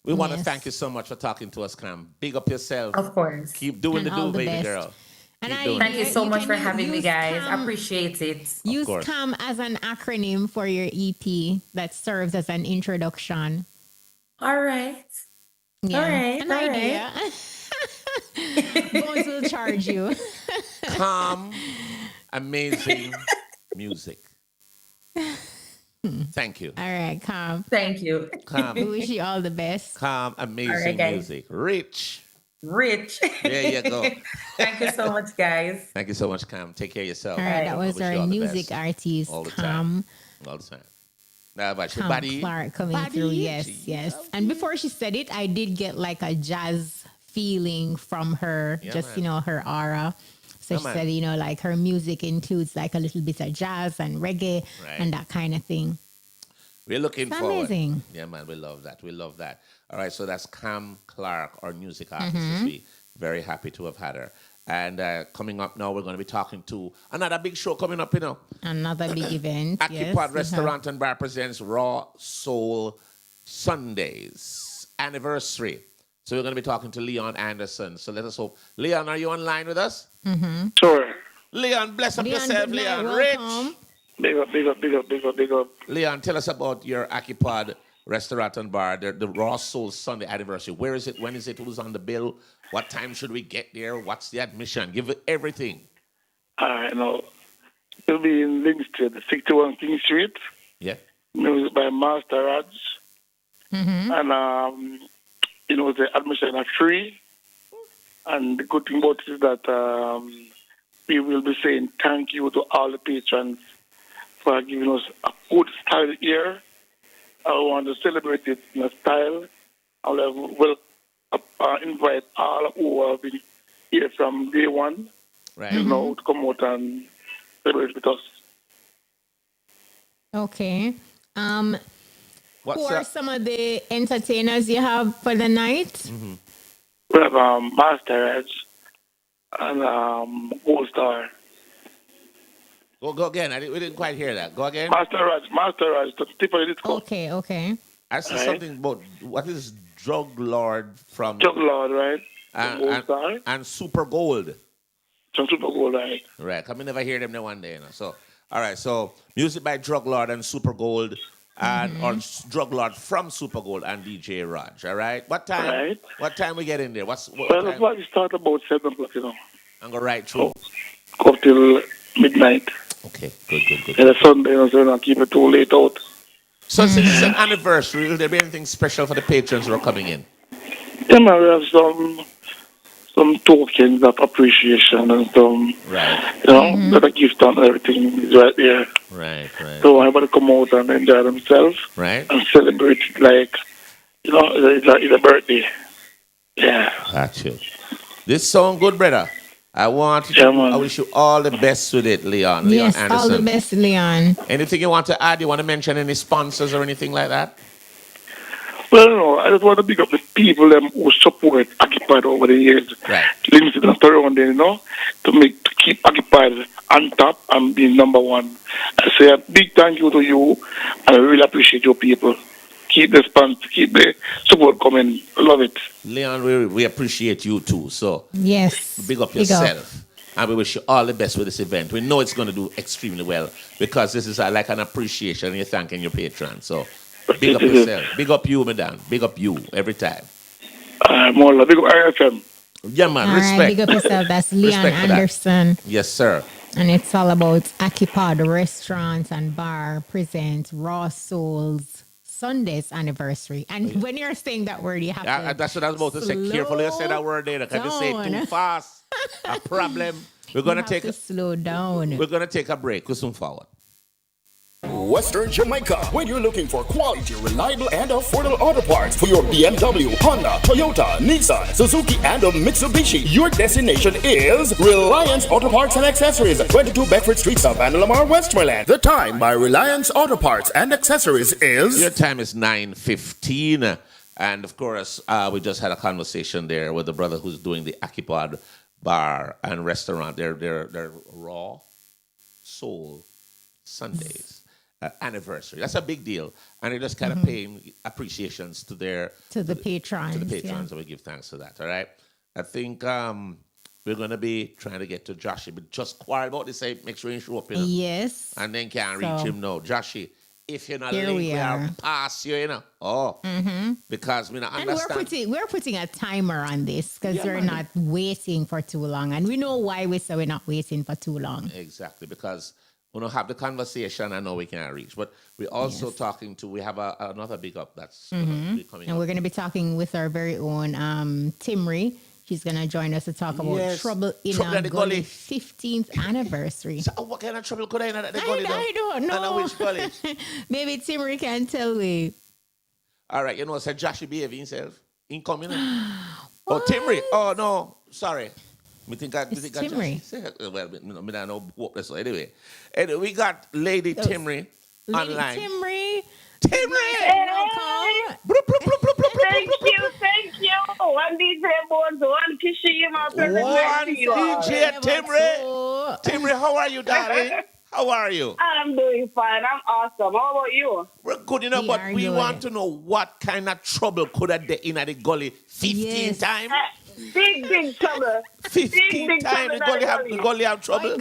We want to Yes. thank you so much for talking to us, Cam. Big up yourself. Of course. Keep doing And the all do, the baby best. girl. And Keep I- doing Thank you it. so You much can for having me, use guys. Cam- Appreciate it. Use course. CAM as an acronym for your EP that serves as an introduction. All right. Yeah, right, an all right. idea. Bones will charge you. Calm, amazing music. Thank you. All right, CAM. Thank you. We Calm, wish you all the best. calm, amazing guys. music. Rich. Rich. There you go. Thank you so much, guys. Thank you so much, Cam. Take care of yourself. All right, that I was wish you our all the music best. artist, All the CAM. time. All the time. Now about your body. Clarke coming through. Yes, yes. And before she said it, I did get like a jazz feeling from her, Yeah, just, man. her aura. So Yeah, she man. said, like her music includes like a little bit of jazz and reggae Right. and that kind of thing. We're looking It's forward. amazing. Yeah, man, we love that. We love that. All right, so that's Cam Clarke, our music artist this week. Very happy to have had her. And coming up now, we're going to be talking to another big show coming up, Another big event. yes, Akipad we have- Restaurant and Bar presents Raw Soul Sundays anniversary. So we're going to be talking to Leon Anderson. So let us hope. Leon, are you online with us? Sure. Leon, bless up Leon, yourself, good night, Leon. welcome. Rich. Big up, big up, big up, big up, big up. Leon, tell us about your Akipad Restaurant and Bar, the Raw Soul Sunday anniversary. Where is it? When is it? Who's on the bill? What time should we get there? What's the admission? Give it everything. All right, now, it'll be in Link Street, 61 King Street. Yeah. Music by Master Raj. And, the admission are free. And the good thing about it is that we will be saying thank you to all the patrons for giving us a good style here. I want to celebrate it in a style. I will invite all who have been here from day one, Right. to come out and celebrate with us. Okay. What's Who are up? some of the entertainers you have for the night? We have Master Edge and Gold Star. Go again. We didn't quite hear that. Go again. Master Raj, the tip of the disco. Okay. I see Right. something about what is Drug Lord from Jug Lord, right? Gold Star. and Super Gold. Some Super Gold, right? Right. Come never hear them the one day. So all right. So music by Drug Lord and Super Gold, and or Drug Lord from Super Gold and DJ Raj. All right. What time? Right. What time we get in there? What Well, time? we start about 7 o'clock, And go right through. Go up till midnight. Okay. Good. And a Sunday, so we don't keep it too late out. So since it's an anniversary, will there be anything special for the patrons who are coming in? Yeah, man, we have some tokens of appreciation and some, Right. little gift and everything is right there. Right. So everybody come out and enjoy themselves Right. and celebrate it like, it's a birthday. Yeah. Got you. This song good, brother. I wish you all the best with it, Leon. Yes, Leon all Anderson. the best, Leon. Anything you want to add? You want to mention any sponsors or anything like that? Well, no, I just want to pick up the people who support Occupied over the years. Right. Limited and surrounding, to keep Occupied on top and being number one. I say a big thank you to you, and I really appreciate your people. Keep the support coming. Love it. Leon, we appreciate you too. So Yes. big up yourself. And we wish you all the best with this event. We know it's going to do extremely well because this is like an appreciation and you're thanking your patrons. So big up yourself. Big up you, madam. Big up you every time. More love. Big up RFM. Yeah, man. All Respect. right, big up yourself. That's Leon Respect for that. Anderson. Yes, sir. And it's all about Akipod Restaurant and Bar present Raw Souls Sunday's anniversary. And when you're saying that word, you have to. That's what I was about to say. Carefully, you say that word there. Because you say it too down. fast. A problem. We're going to slow down. We're going to take a break. We'll soon forward. Western Jamaica, when you're looking for quality, reliable, and affordable auto parts for your BMW, Honda, Toyota, Nissan, Suzuki, and Mitsubishi, your destination is Reliance Auto Parts and Accessories, 22 Bedford Street, South and Lamar, Westmoreland. The time by Reliance Auto Parts and Accessories is... Your time is 9:15. And of course, we just had a conversation there with the brother who's doing the Akipod Bar and Restaurant. They're Raw Soul Sundays. Anniversary. That's a big deal. And they're just kind of paying appreciations to the patrons. And we give thanks for that. All right. I think we're going to be trying to get to Jahshii, but just quiet about this. Make sure you show up. Yes. And then can't reach him now. Jahshii, if you're not Here linked, we are. pass you, because we don't And understand. we're putting a timer on this because Yeah, we're man. not waiting for too long. And we know why we say we're not waiting for too long. Exactly, because we don't have the conversation. I know we can't reach, but we're also talking to. We have another big up that's gonna be coming. And we're going to be talking with our very own Timry. She's going to join us to talk about Trouble in the Gully 15th anniversary. So what kind of trouble could I in the gully? I don't know. I know which gully. Maybe Timry can tell me. All right, said Jahshii behave himself. Incoming. Oh, Timry. Oh no, sorry. Me think I Timry. Jahshii. Well, me don't know what this. Anyway, we got Lady Timry online. Timry. Thank you. One DJ Bones, one Kishi, my DJ Timry. Timry, how are you, darling? How are you? I'm doing fine. I'm awesome. How about you? We're good, but we want to know what kind of trouble could have been in the gully 15 times. Big trouble. 15 times the gully have trouble.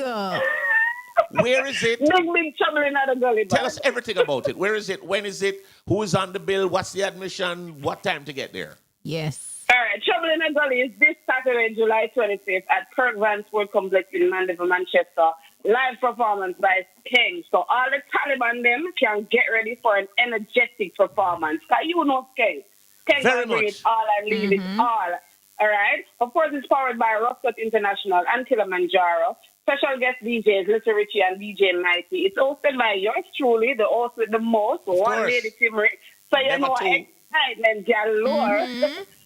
Where is it? Big trouble in the gully. Tell us everything about it. Where is it? When is it? Who is on the bill? What's the admission? What time to get there? Yes. All right. Trouble in the gully is this Saturday, July 25th at Clarke Van Sport Complex in Mandeville, Manchester. Live performance by King. So all the Taliban them can get ready for an energetic performance. Because you know King. King can bring it all and leave it all. All right? Of course, it's powered by Rockcut International and Kilimanjaro. Special guest DJs, Little Richie and DJ Mighty. It's hosted by yours truly, the host with the most, one lady Timry. So you know excitement galore.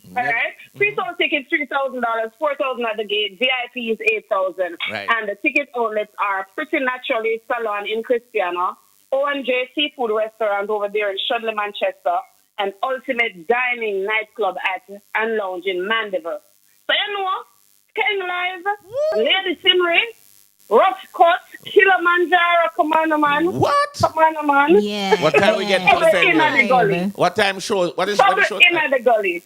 All right. Pre-sold tickets $3,000, 4,000 at the gate. VIP is 8,000. Right. And the ticket outlets are Pretty Naturally Salon in Cristiano, O&J Seafood Restaurant over there in Shudley, Manchester, and Ultimate Dining Nightclub and Lounge in Mandeville. So you know, King Live, Lady Simri, Rough Cut, Kilimanjaro, Commander Man. What? Commander Man. Yeah. What time we get to the Trouble in venue? the gully. What time show? What is Trouble the show in time? the gully.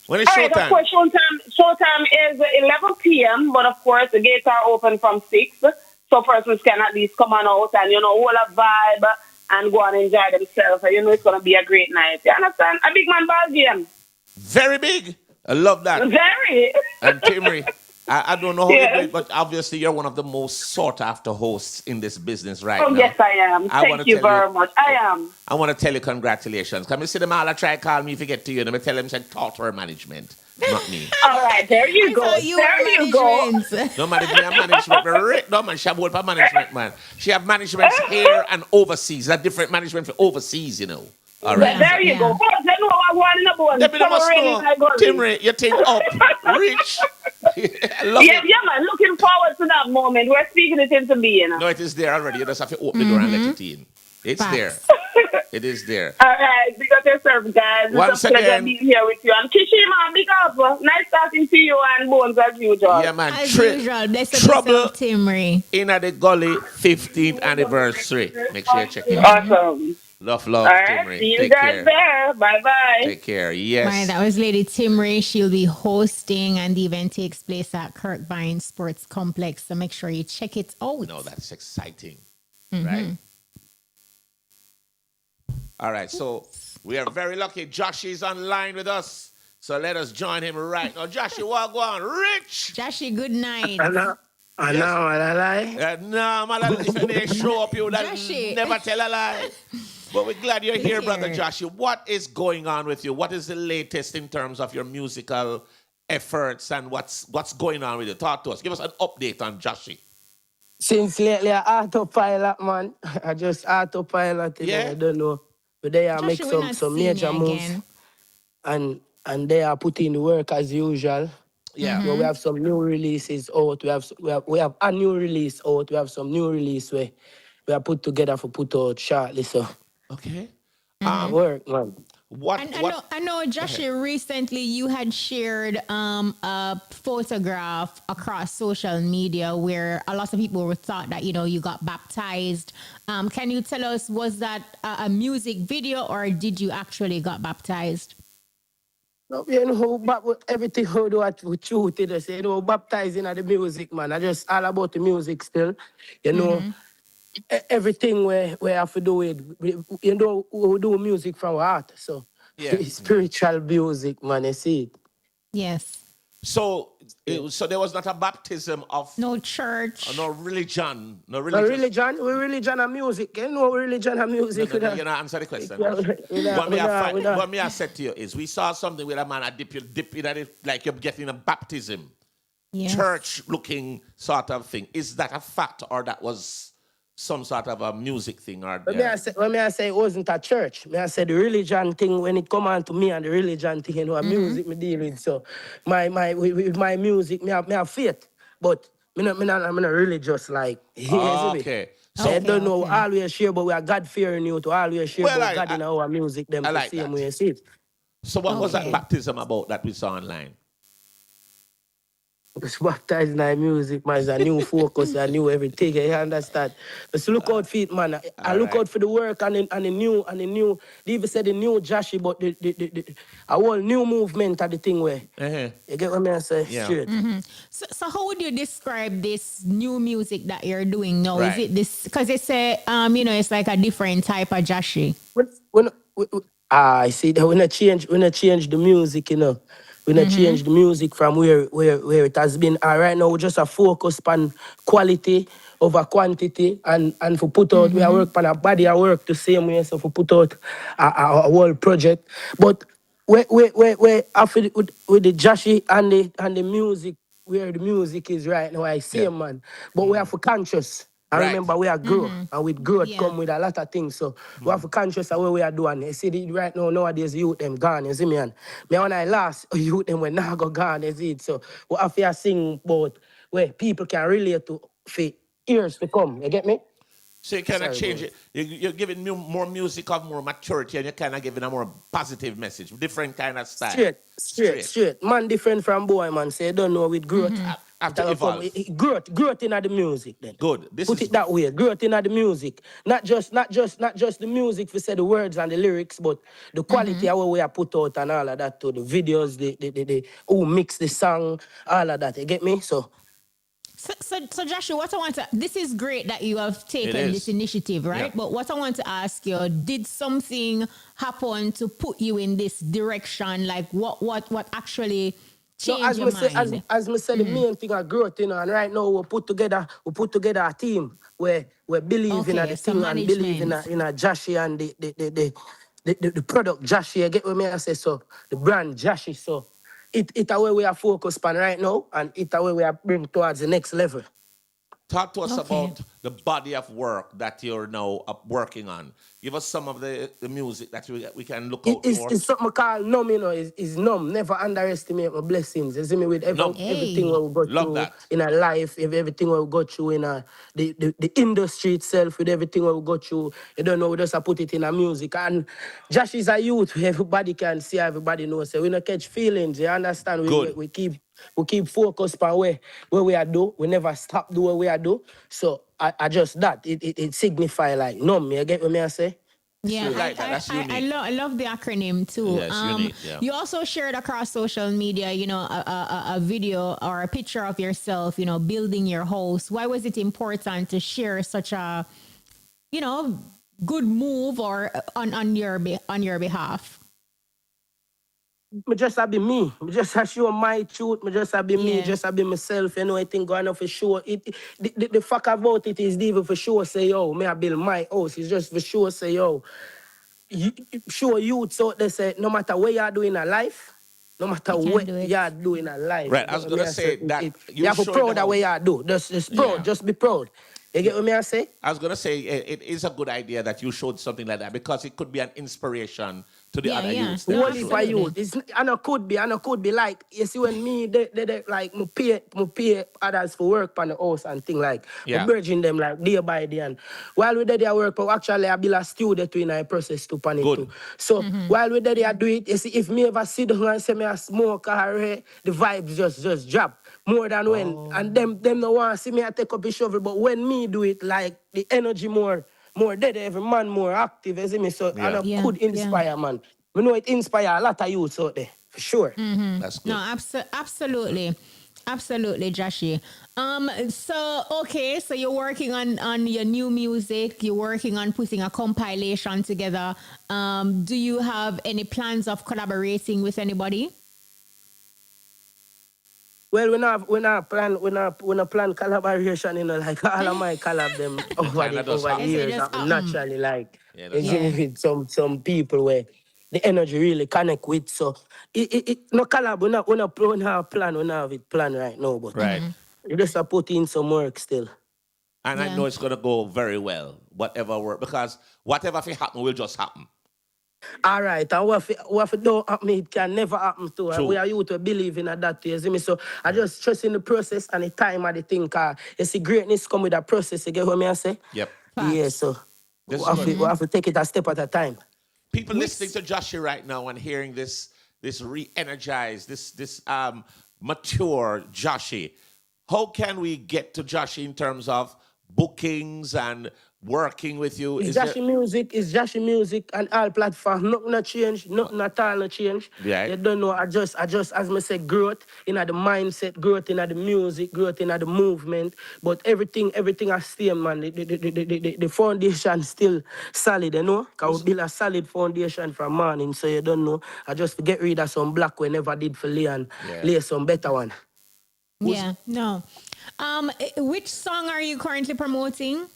When is All show right, of time? course, showtime is 11 p.m., but of course, the gates are open from 6, so persons can at least come on out and, hold a vibe and go and enjoy themselves. It's going to be a great night. You understand? A big man ball game. Very big. I love that. Very. And Timmy, I don't know how Yes. you do it, but obviously you're one of the most sought after hosts in this business right Oh, now. yes, I am. Thank you very much. I am. I want to tell you congratulations. Come and see them all try to call me if you get to you. Let me tell them, say, talk to her management, not me. All right, there you go. There you go. No man, it's me a management. No man, she have whole for management, man. She have management here and overseas. That different management for overseas, All right. There you go. Boss, you know what I want in the bone. Let me know. Timmy, you think up, rich. I love it. Yeah, man. Looking forward to that moment. We're speaking it into being. No, it is there already. You just have to open the door and let it in. It's there. It is there. All right, big up yourself, guys. Once it's a pleasure again- being here with you. And Kishima, big up. Nice talking to you and Bones as usual. Yeah, man. As usual, bless up Trouble yourself, Timry. in the Gully 15th anniversary. Make sure you check it. Awesome. Love, All right, Timmy. see you Take guys care. there. Bye-bye. Take care. Yes. Right, that was Lady Timry. She'll be hosting, and the event takes place at Clarke Sports Complex. So make sure you check it out. No, that's exciting. Mhm. Right? All right, so we are very lucky. Jahshii is online with us. So let us join him right now. Jahshii, what go on? Rich! Jahshii, good night. I know, I lie. No, man, if you didn't show up, you would Jahshii. never tell a lie. But we're glad you're here, brother Jahshii. What is going on with you? What is the latest in terms of your musical efforts and what's going on with you? Talk to us. Give us an update on Jahshii. Since lately, I autopilot, man. I just autopilot. Yeah? I don't know. But they are Jahshii, make we're some not some seeing major you moves. again. And they are putting the work as usual. Yeah. So we have some new releases out. We have a new release out. We have some new release where we are put together for put out shortly. So Okay. work, man. I know, Jahshii, recently you had shared a photograph across social media where a lot of people were thought that, you got baptized. Can you tell us, was that a music video or did you actually got baptized? No, but everything how do I with truth it is, baptizing at the music, man. I just all about the music still. Everything we have to do with, we do music from our heart. So Yeah. it's spiritual music, man, you see it. Yes. So there was not a baptism of no church, no religion, no No religious. religion, we religion and music. Religion and music. No, you know, answer the question. What me I said to you is, we saw something with a man, I dip in it like you're getting a baptism, Yes. church-looking sort of thing. Is that a fact, or that was some sort of a music thing? Or When I say it wasn't a church, I say the religion thing, when it come on to me and the religion thing, music me deal with. So with my music, me have faith, but I'm not religious like. Okay. So I don't know always share, but we are God fearing you to always share about God in our music. Them I the like same that. way you see it. So what was that baptism about that we saw online? Just baptizing my music, man. It's a new focus, a new everything. You understand? Just look out for it, man. I look out for the work and the new. They even said the new Jahshii, but the a whole new movement of the thing where. You get what I say? Yeah. Straight. So how would you describe this new music that you're doing now? Right. Is it this? Because it's it's like a different type of Jahshii. I see that we not change the music, We not change the music from where it has been. Right now we just a focus on quality over quantity and for put out, we are work on a body of work the same way, so for put out a whole project. But we after with the Jahshii and the music, where the music is right now, I see man. But we have to conscious. I Right. remember we are grow, and with growth Yeah. come with a lot of things. So we have to conscious of what we are doing. You see, right now, nowadays, youth them gone, you see me? And me when I last, youth them when now go gone, you see it. So we have to sing about where people can relate to for years to come. You get me? So you kind of Sorry, change bro. it. You're giving more music of more maturity, and you're kind of giving a more positive message, different kind of style. Straight. Man different from boy, man. Say you don't know with growth. Have to evolve. Growth in the music then. Good. This Put is it that way. Growth in the music. Not just the music we say the words and the lyrics, but the quality of what we are put out and all of that too. The videos, the who mix the song, all of that. You get me? So So Jahshii, what I want to, this is great that you have taken is. this initiative, right? Yeah. But what I want to ask you, did something happen to put you in this direction? Like what actually so changed your mind? as me say, the main thing of growth, you know, and right now we put together a team where we believe in Okay, the so thing and believe in management. a Jahshii and the product Jahshii. You get what me I say? So the brand Jahshii. So it a way we are focused on right now, and it a way we are bring towards the next level. talk to us Okay. about the body of work that you're now working on. Give us some of the music that we can look out for. It's something called numb, you know. Is numb. Never underestimate my blessings. You see me with Numb. everything Hey. what we go Love through that. in our life, everything what we go through in the industry itself, with everything what we go through. You don't know, we just put it in our music. And Jahshii is a youth, everybody can see, everybody knows. So we don't catch feelings, you understand? Good. We keep focused on where we are do. We never stop do what we are do. So I just that. It signify like numb, you get what me I say? Yeah, Like that. That's unique. I love the acronym too. Yeah, it's unique, yeah. You also shared across social media, you know, a video or a picture of yourself, you know, building your house. Why was it important to share such a, you know, good move or on your behalf? Me just a be me. Me just a show my truth. Me just a be me. Yeah. Just a be myself. You know, I think going on for sure. The fact about it is even for sure say, yo, me I build my house. It's just for sure say, yo, sure youths out there say, no matter what you're doing in life, no matter You can what do it. you're doing in life. Right, I was you gonna me say that you you have to showing proud the of what house. you do. Just proud. Yeah. Just be proud. You get what me I say? I was gonna say it is a good idea that you showed something like that because it could be an inspiration to the Yeah, other yeah. youths. No, Whole for heap sure. of youth. I know could be like, you see when me they like me pay others for work on the house and thing like Yeah. me merging them like day by day, and while we there they work, but actually I build a studio to in a process to pan it Good. too. So while we there I do it, you see if me ever sit down and say me a smoke or the vibes just drop. More than when and them no want to see me I take up a shovel, but when me do it like the energy more dead, every man more active, you see me? So Yeah. and I Yeah, could yeah. inspire man. We know it inspire a lot of youths out there, for sure. That's good. No, absolutely. Absolutely, Jahshii. So okay, so you're working on your new music, you're working on putting a compilation together. Do you have any plans of collaborating with anybody? Well, we not plan collaboration, you know, like all of my collab them over Kinda the does over the happen. Yes, it years just happen naturally, like Yeah, you that's see me with some people where the energy really connect with. So it no collab, we not have plan, we not have it plan right now, but right. we just put in some work still. And I Yeah. know it's gonna go very well, whatever work, because whatever fi happen will just happen. All right, and what if don't happen, it can never happen too. True. We are you to believe in that, you see me? So I just trust in the process and the time of the thing, cause you see greatness come with a process, you get what me I say? Yep. Yeah, so This we is have, good. we have to take it a step at a time. People listening to Jahshii right now and hearing this re-energized, this mature Jahshii, how can we get to Jahshii in terms of bookings and working with you? It's Jahshii music and all platforms. Nothing not change, nothing at all not change. Right. You don't know, I just as I said, growth in the mindset, growth in the music, growth in the movement. But everything has stay, man. The foundation still solid, you know? Because we build a solid foundation from morning, so you don't know. I just get rid of some black we never did for lay and lay some better one. Yeah, no. Which song are you currently promoting?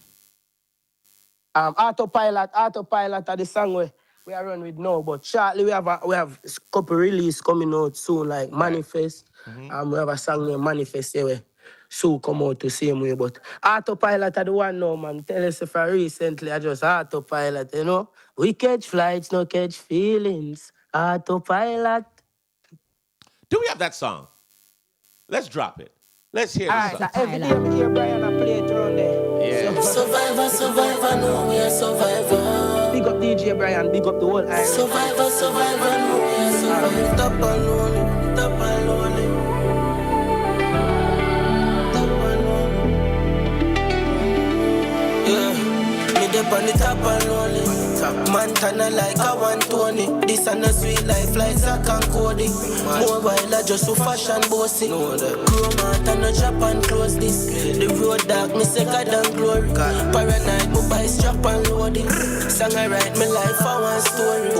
Autopilot are the song we are run with now. But shortly we have a couple release coming out soon, like Manifest. We have a song named Manifest here. so come out the same way. But autopilot are the one now, man. Tell us if I recently I just autopilot, you know. We catch flights, no catch feelings. Autopilot. Do we have that song? Let's drop it. Let's hear the Alright, song. so every day I hear Brian I play it around there. Yeah. Survivor, survivor, no, we are survivor. Big up DJ Brian, big up the whole island. Survivor, survivor, no, we are survivor. Top and lonely, top and lonely. Me dip on the top and lonely. Montana like I want Tony. This and a sweet life like Zach and Cody. More while I just so fashion bossy. Grow mat and a chop and close this. The road dark, me say God and glory. Paranoid, me buy strap and load it. Song I write me life for one story.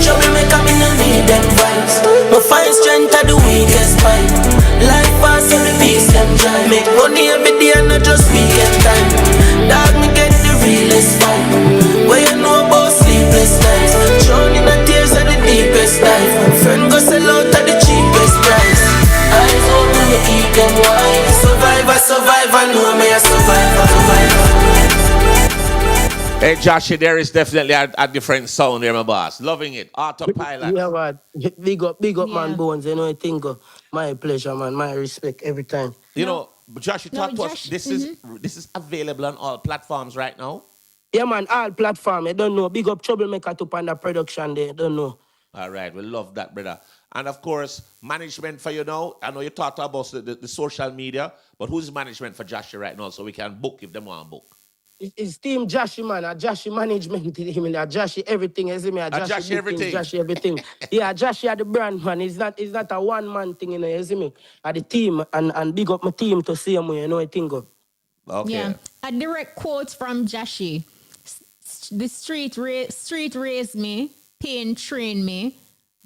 Show me make up in the need them vibes. Me find strength at the weakest point. Life pass on the peace them drive. Make money every day and not just weekend time. Dog me get the realest vibe. Where you know about sleepless nights. Drown in the tears of the deepest life. Friend go sell out at the cheapest price. Eyes open me keep them wide. Survivor, survivor, know me a survivor, survivor. Hey, Jahshii, there is definitely a different sound there, my boss. Loving it. Autopilot. Yeah, man. Big up, man, Bones. You know, I think my pleasure, man. My respect every time. You know, Jahshii, talk to us. This is available on all platforms right now. Yeah, man, all platform. I don't know. Big up Troublemaker to Panda Production there. Don't know. All right, we love that, brother. And of course, management for you now. I know you talked about the social media, but who's management for Jahshii right now so we can book if they want to book? It's team Jahshii, man. A Jahshii management, a Jahshii everything. You see me? A Jahshii everything. Jahshii everything. Yeah, Jahshii are the brand, man. It's not a one-man thing, you know. You see me? A the team and big up my team to see me, you know. I think. Okay. Yeah, a direct quote from Jahshii. The street raised me, pain trained me,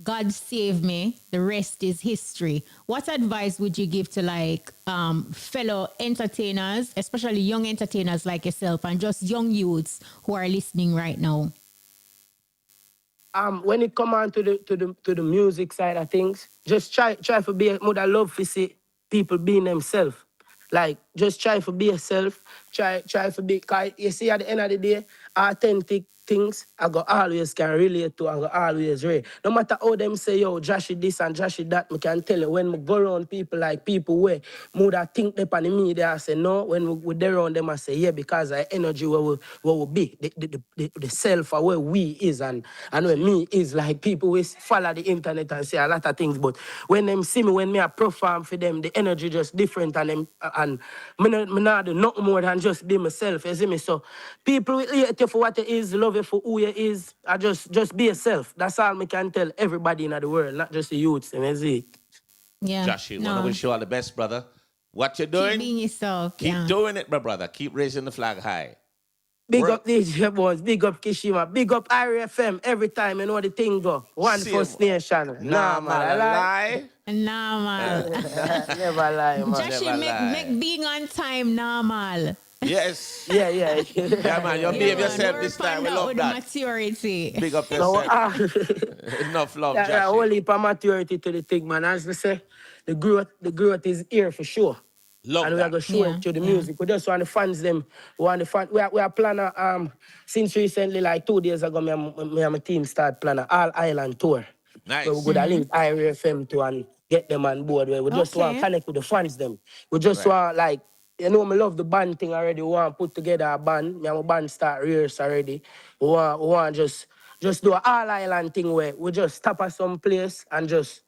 God saved me, the rest is history. What advice would you give to fellow entertainers, especially young entertainers like yourself and just young youths who are listening right now? When it come on to the music side of things, just try to be more love to see people being themselves. Like just try to be yourself. Try to be, cause you see at the end of the day, authentic things I go always can relate to and go always read. No matter how them say, yo, Jahshii this and Jahshii that, I can tell you when I go around people where more that think they on the media, I say no. When we there around them, I say yeah, because the energy where we be, the self of where we is and where me is, like people will follow the internet and say a lot of things, but when them see me, when me I perform for them, the energy just different and them and me not do nothing more than just be myself, you see me? So people will hate you for what you is, love you for who you is. I just be yourself. That's all me can tell everybody in the world, not just the youths, you see? Yeah. Jahshii, want to wish you all the best, brother. What you're doing? Keep being yourself. Keep doing it, my brother. Keep raising the flag high. Big up DJ Bones, big up Kishima, big up RFM every time, you know the thing go. One First Nation. Nah, man, I lie. Nah, man. Never lie, man. Jahshii, make being on time normal. Yes. Yeah. Yeah, man, you behave yourself this time. We love with that. Maturity. Big up yourself. Enough love, Jahshii. Yeah, only for maturity to the thing, man. As we say, the growth is here for sure. Love and that. we are going to show it to the music. We just want the fans them. We are planning since recently, like 2 days ago, me and my team start planning all island tour. Nice. Where we go to link IRFM to and get them on board. Where we just want to connect with the fans them. We just want me love the band thing already. We want to put together a band. Me and my band start rehearse already. We want just do an all island thing where we just stop at some place and just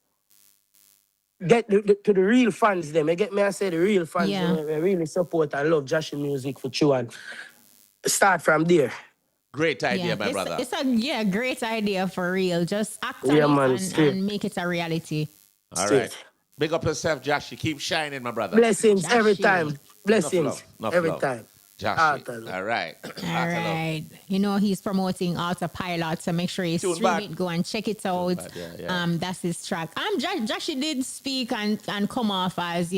get to the real fans them. You get me? I say the real fans them, we really support and love Jahshii music for you and start from there. Great idea, my brother. It's a great idea for real. Just act on it and make it a reality. All right. Big up yourself, Jahshii. Keep shining, my brother. Blessings every time. Blessings Enough every love. time. Jahshii. All right. All right. You know, he's promoting Autopilot, so make sure you stream it, go and check it out. That's his track. Jahshii did speak and come off as,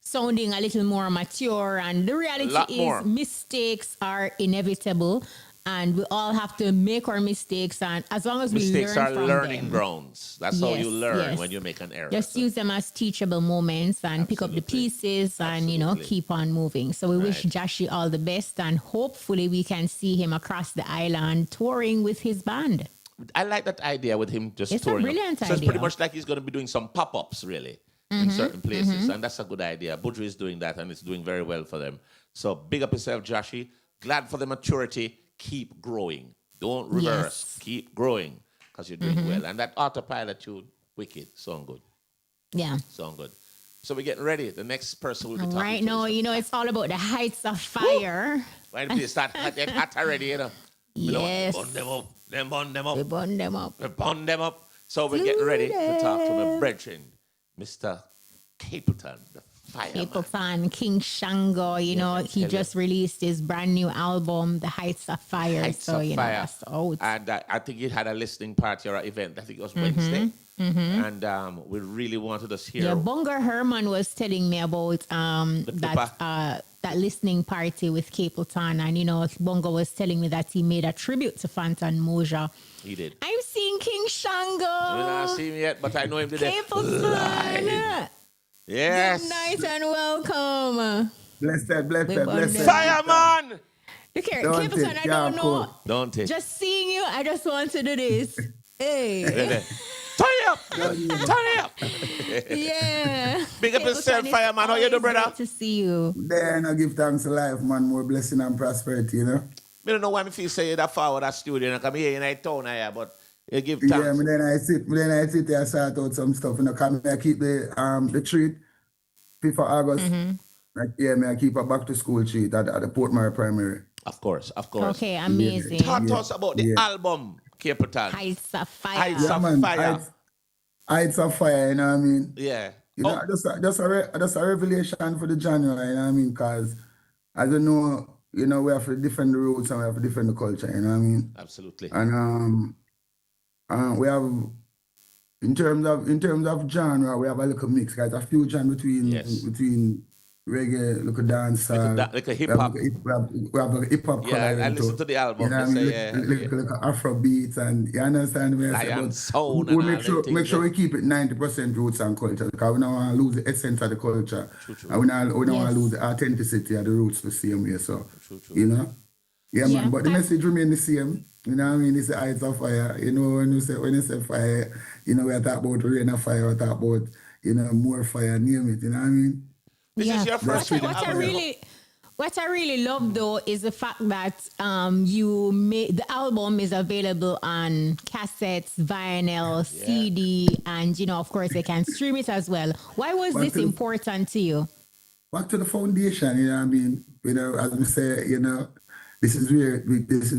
sounding a little more mature, and the reality is mistakes are inevitable. And we all have to make our mistakes, and as long as we Mistakes learn are from learning them, grounds. That's how you Yes, learn yes. when you make an error. just use them as teachable moments and pick up the pieces and keep on moving. So we wish Jahshii all the best, and hopefully we can see him across the island touring with his band. I like that idea with him just It's a touring. brilliant So it's pretty idea. much like he's going to be doing some pop-ups, really, in certain places, and that's a good idea. Budri is doing that, and it's doing very well for them. So big up yourself, Jahshii. Glad for the maturity. Keep growing. Don't reverse. Yes. Keep growing because you're doing well. And that autopilot tune, wicked. Sound good. Yeah. Sound good. So we're getting ready. The next person will be talking Right to now, us. it's all about the heights of fire. Why the place start hot already, Yes. Burn them up. Then burn them up. We burn them up. We burn them up. So we're getting ready to talk to my brethren, Mr. Capleton, the fireman. Capleton, King Shango, he tell just released his brand new album, The Heights of Fire. Heights so, of Fire. that's out. And I think he had a listening party or an event. I think it was Wednesday. And we really wanted us here. Yeah, Bunga Herman was telling me about that listening party with Capleton. And, Bunga was telling me that he made a tribute to Fantan Moja. He did. I'm seeing King Shango. I mean, I see him yet, but I know him today. Capleton. Yes. Good night and welcome. Blessed. Fireman! Look here, Don't Capleton, take, I don't know. Don't take. Just seeing you, I just want to do this. Hey. Turn it up! Turn it up! Yeah. Big up yourself, Capleton, Fireman. How you doing, brother? great to see you. Then I give thanks to life, man. More blessing and prosperity, I don't know why I feel say that far with that studio. I come here in a town here, but you give thanks. Yeah, then I sit there and sort out some stuff. Come here, I keep the treat. 5th of August. I keep a back to school treat at the Portmore Primary. Of course. Okay, amazing. Talk to us about the album, Capleton. Heights of Fire. Heights of Fire. Heights of Fire, you know what I mean? Yeah. Just a revelation for the genre, you know what I mean? Because as you know, we have to defend the roots and we have to defend the culture, you know what I mean? Absolutely. And we have, in terms of genre, we have a little mix, guys. A fusion between reggae, look a dance, like a hip hop. We have a hip hop. Yeah, I listen to the album. You know what I mean? Like Afro beats, and you understand me. Lion soul. We make sure we keep it 90% roots and culture, because we don't want to lose the essence of the culture, and we don't want to lose the authenticity of the roots the same way. So, yeah, man. But the message remains the same. You know what I mean? It's the Heights of Fire. When you say fire, we are talking about rain of fire, we talk about more fire, name it. You know what I mean? This is your first What I really love though is the fact that the album is available on cassettes, vinyl, CD, and of course they can stream it as well. Why was this important to you? Back to the foundation, you know what I mean? As we say, this is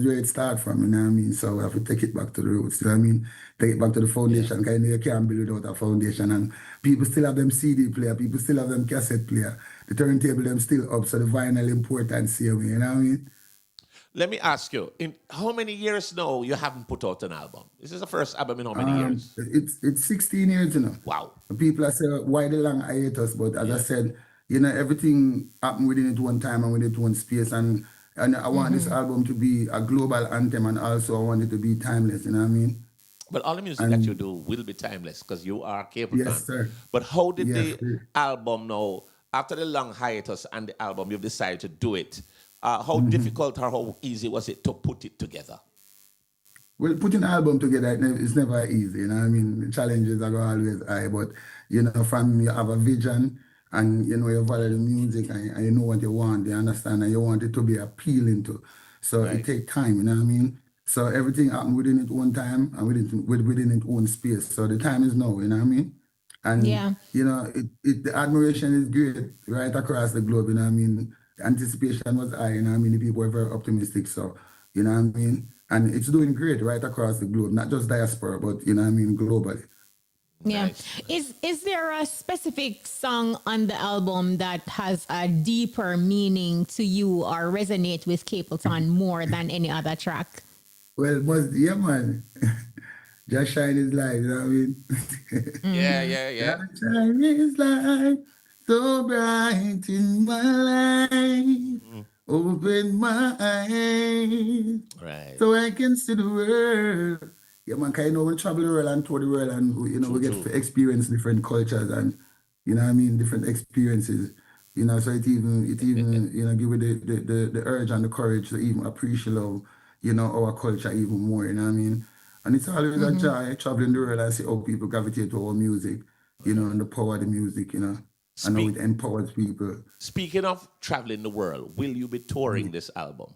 where it starts from, you know what I mean? So we have to take it back to the roots, you know what I mean? Take it back to the foundation, because you can't build without a foundation. And people still have them CD player, people still have them cassette player. The turntable them still up, so the vinyl important same way, you know what I mean? Let me ask you, in how many years now you haven't put out an album? This is the first album in how many years? It's 16 years, Wow. People are saying, why the long hiatus? But as I said, everything happened within its own time and within its own space. And I want this album to be a global anthem, and also I want it to be timeless, you know what I mean? But all the music that you do will be timeless because you are Capleton. Yes, sir. But how did the album now, after the long hiatus and the album, you've decided to do it? How difficult or how easy was it to put it together? Well, putting an album together, it's never easy, you know what I mean? The challenges are always high, but, from you have a vision, and you value the music, and you know what you want, you understand, and you want it to be appealing to. So it takes time, you know what I mean? So everything happened within its own time and within its own space. So the time is now, you know what I mean? And the admiration is great right across the globe, you know what I mean? The anticipation was high, you know what I mean? The people were very optimistic, so you know what I mean? And it's doing great right across the globe, not just diaspora, but you know what I mean, globally. Yeah. Is there a specific song on the album that has a deeper meaning to you or resonate with Capleton more than any other track? Well, man. Just shine his light, you know what I mean? Yeah. Just shine his light, so bright in my life. Open my eyes Right. so I can see the world. Yeah, man, 'cause, we travel the world and tour the world and, we get to experience different cultures and, what I mean, different experiences. So it even, give you the urge and the courage to even appreciate, our culture even more, what I mean? And it's always a joy traveling the world and see how people gravitate to our music, and the power of the music, and how it empowers people. Speaking of traveling the world, will you be touring this album?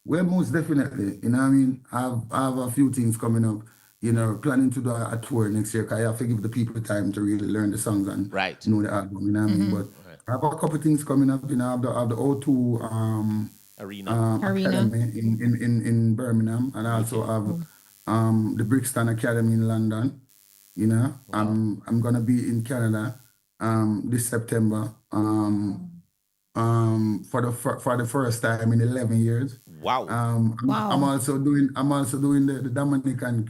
Well, most definitely. You know what I mean? I have a few things coming up. Planning to do a tour next year because I have to give the people time to really learn the songs and know the album. You know what I mean? But I have a couple of things coming up. I have the O2 Arena Academy in Birmingham, and I also have the Brixton Academy in London. I'm gonna be in Canada this September. For the first time in 11 years. Wow. I'm also doing the Dominican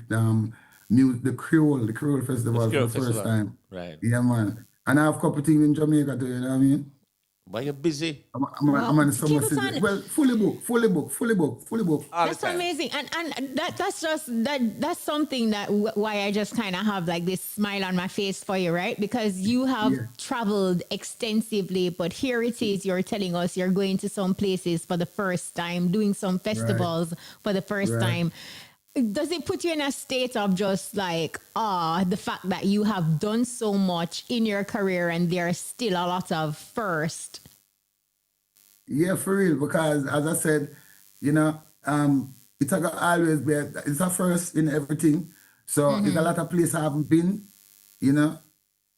the Creole Festival for the first time. Right. Yeah, man. And I have a couple things in Jamaica too, you know what I mean? But you're busy. I'm on the summer season. Well, fully booked. That's amazing, and that's something that why I just kind of have like this smile on my face for you, right? Because you have traveled extensively, but here it is, you're telling us you're going to some places for the first time, doing some festivals for the first time. Does it put you in a state of just like, the fact that you have done so much in your career and there's still a lot of first? Yeah, for real, because as I said, it's always be it's a first in everything. So there's a lot of places I haven't been, a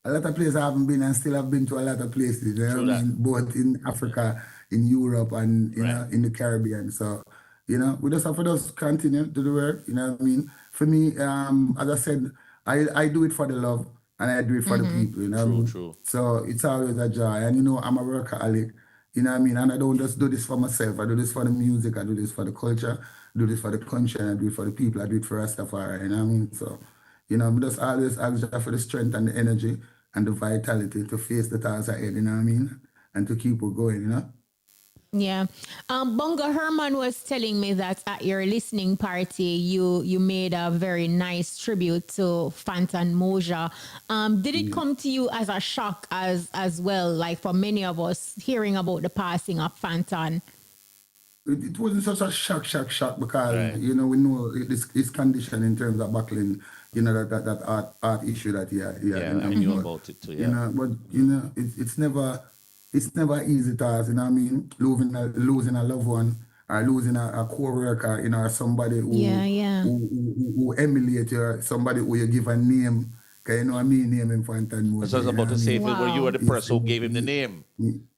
lot of places I haven't been and still have been to a lot of places, you know what I mean? Both in Africa, in Europe, and in the Caribbean. So, we just have to just continue to do work, you know what I mean? For me, as I said, I do it for the love and I do it for the people, you know what I mean? True. So it's always a joy. And, I'm a workaholic, you know what I mean? And I don't just do this for myself. I do this for the music. I do this for the culture. I do this for the country. And I do it for the people. I do it for Rastafari, you know what I mean? So, I just always ask for the strength and the energy and the vitality to face the task ahead, you know what I mean? And to keep it going, Yeah. Bongo Herman was telling me that at your listening party, you made a very nice tribute to Fantan Mojah. Did it come to you as a shock as well, like for many of us hearing about the passing of Fantan? It wasn't such a shock because, we know his condition in terms of battling, that art issue that he had. Yeah, I knew about it too, But, it's never easy task, you know what I mean? Losing a loved one or losing a co-worker, or somebody who emulate you, somebody who you give a name. Because you know what I mean, name him Fantan Mojah. So I was about to say, were you were the person who gave him the name.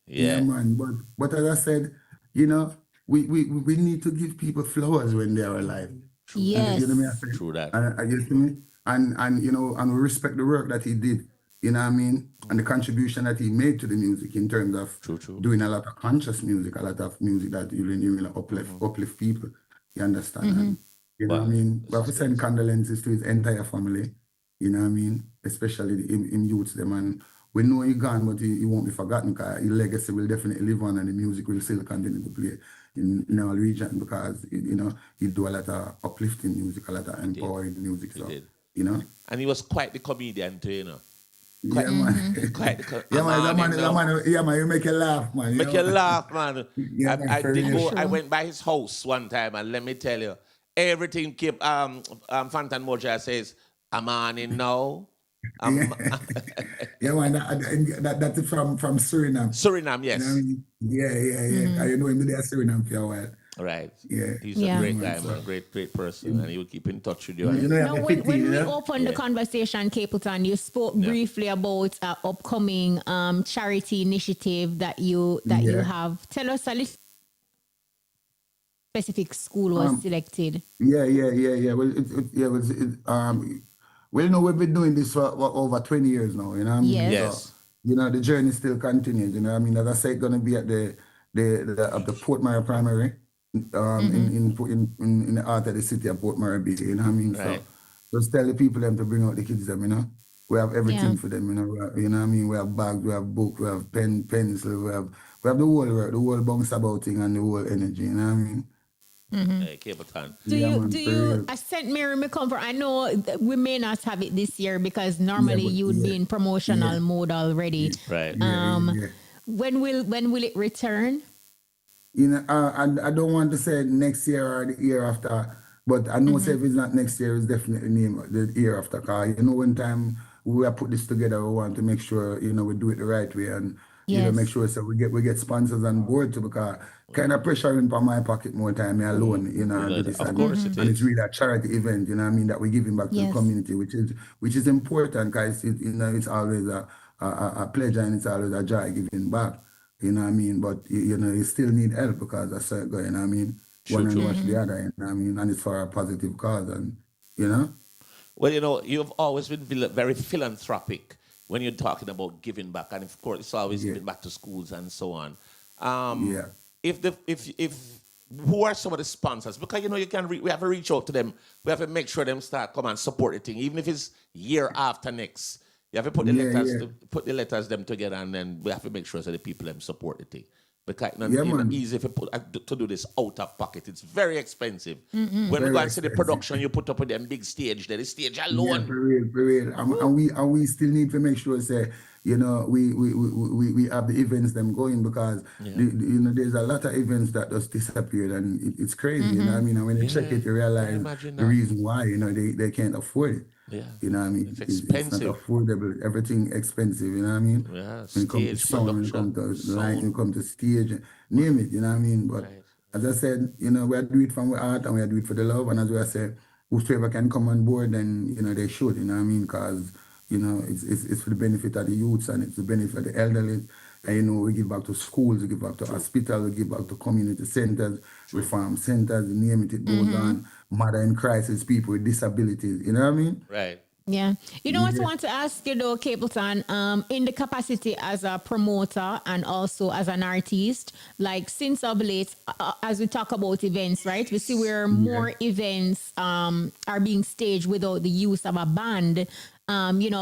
Yeah, man. But as I said, we need to give people flowers when they are alive. Yes. You know what I say? True that. And you see me? And we respect the work that he did. You know what I mean? And the contribution that he made to the music in terms of doing a lot of conscious music, a lot of music that really uplift people. You understand? And, you know what I mean? We have to send condolences to his entire family. You know what I mean? Especially in youths them. And we know he's gone, but he won't be forgotten because his legacy will definitely live on and the music will still continue to play in our region because, he do a lot of uplifting music, a lot of empowering music. So, And he was quite the comedian too, Yeah, man. You make you laugh, man. Make you laugh, man. Yeah, I went by his house one time, and let me tell you, everything kept Fantan Mojah says, I'm on it now. Yeah, man. That's from Suriname. Suriname, yes. Yeah. You know him there Suriname for a while. Right. Yeah. He's a great guy, man. Great person, and he will keep in touch with you. Now, when we opened the conversation, Capleton, you spoke briefly about an upcoming charity initiative that you have. Tell us a little. Specific school was selected. Yeah. Well, we've been doing this for over 20 years now. You know what I mean? Yes. So, the journey still continues. You know what I mean? As I said, going to be at the Portmore Primary. In the heart of the city of Portmore Bay, you know what I mean? Right. So just tell the people them to bring out the kids them, We have everything Yeah. for them, you know what I mean? We have bags, we have book, we have pencil, we have the whole bounce about thing and the whole energy, you know what I mean? Hey, Capleton. Do Yeah, you man, do for you real. St. Mary McComfort? I know we may not have it this year because Yeah, normally but you would be in yeah, promotional mode already. Right. Um, yeah. when will it return? You know, I don't want to say next year or the year after, but I know say if it's not next year, it's definitely the year after. Cause you know, when time we have put this together, we want to make sure we do it the right way and make Yes. sure so we get sponsors on board too because kind of pressure in my pocket more time me alone, do this Of course it and it's is. really a charity event, you know what I mean, that we're giving back to the Yes. community, which is important because it's always a pleasure and it's always a joy giving back. You know what I mean? But you still need help because that's it, you know what I mean? True, One and true. watch the other, you know what I mean? And it's for a positive cause and you know? Well, you've always been very philanthropic when you're talking about giving back, and of course, it's always giving back to schools and so on. Yeah. If who are some of the sponsors? Because we have to reach out to them. We have to make sure them start come and support the thing, even if it's year after next. You have to put the letters them together, and then we have to make sure that the people them support the thing. Because it's not easy if you to do this out of pocket. It's very expensive. When we go and see the production you put up with them big stage, the stage Yeah, alone. for real. And we still need to make sure say, we have the events them going because there's a lot of events that just disappeared and it's crazy, you know what I mean? And when you check it, you realize imagine the that. reason why, they can't afford it. Yeah. You know what I mean? It's It's not expensive. affordable. Everything expensive, you know what I mean? Yeah, When it comes to stage sound, when it production, comes to light, when sound. it comes to stage, name it, you know what I mean? But as I said, we do it from our heart and we do it for the love. And as I said, whosoever can come on board, then, they should, you know what I mean? Because, it's for the benefit of the youths and it's the benefit of the elderly. And, we give back to schools, we give back to hospitals, we give back to community centers, reform centers, you name it, it goes on. Mother in crisis, people with disabilities, you know what I mean? Right. Yeah. You know what I Yeah. want to ask you though, Capleton, in the capacity as a promoter and also as an artist, like since of late, as we talk about events, right? We see where more events are being staged without the use of a band.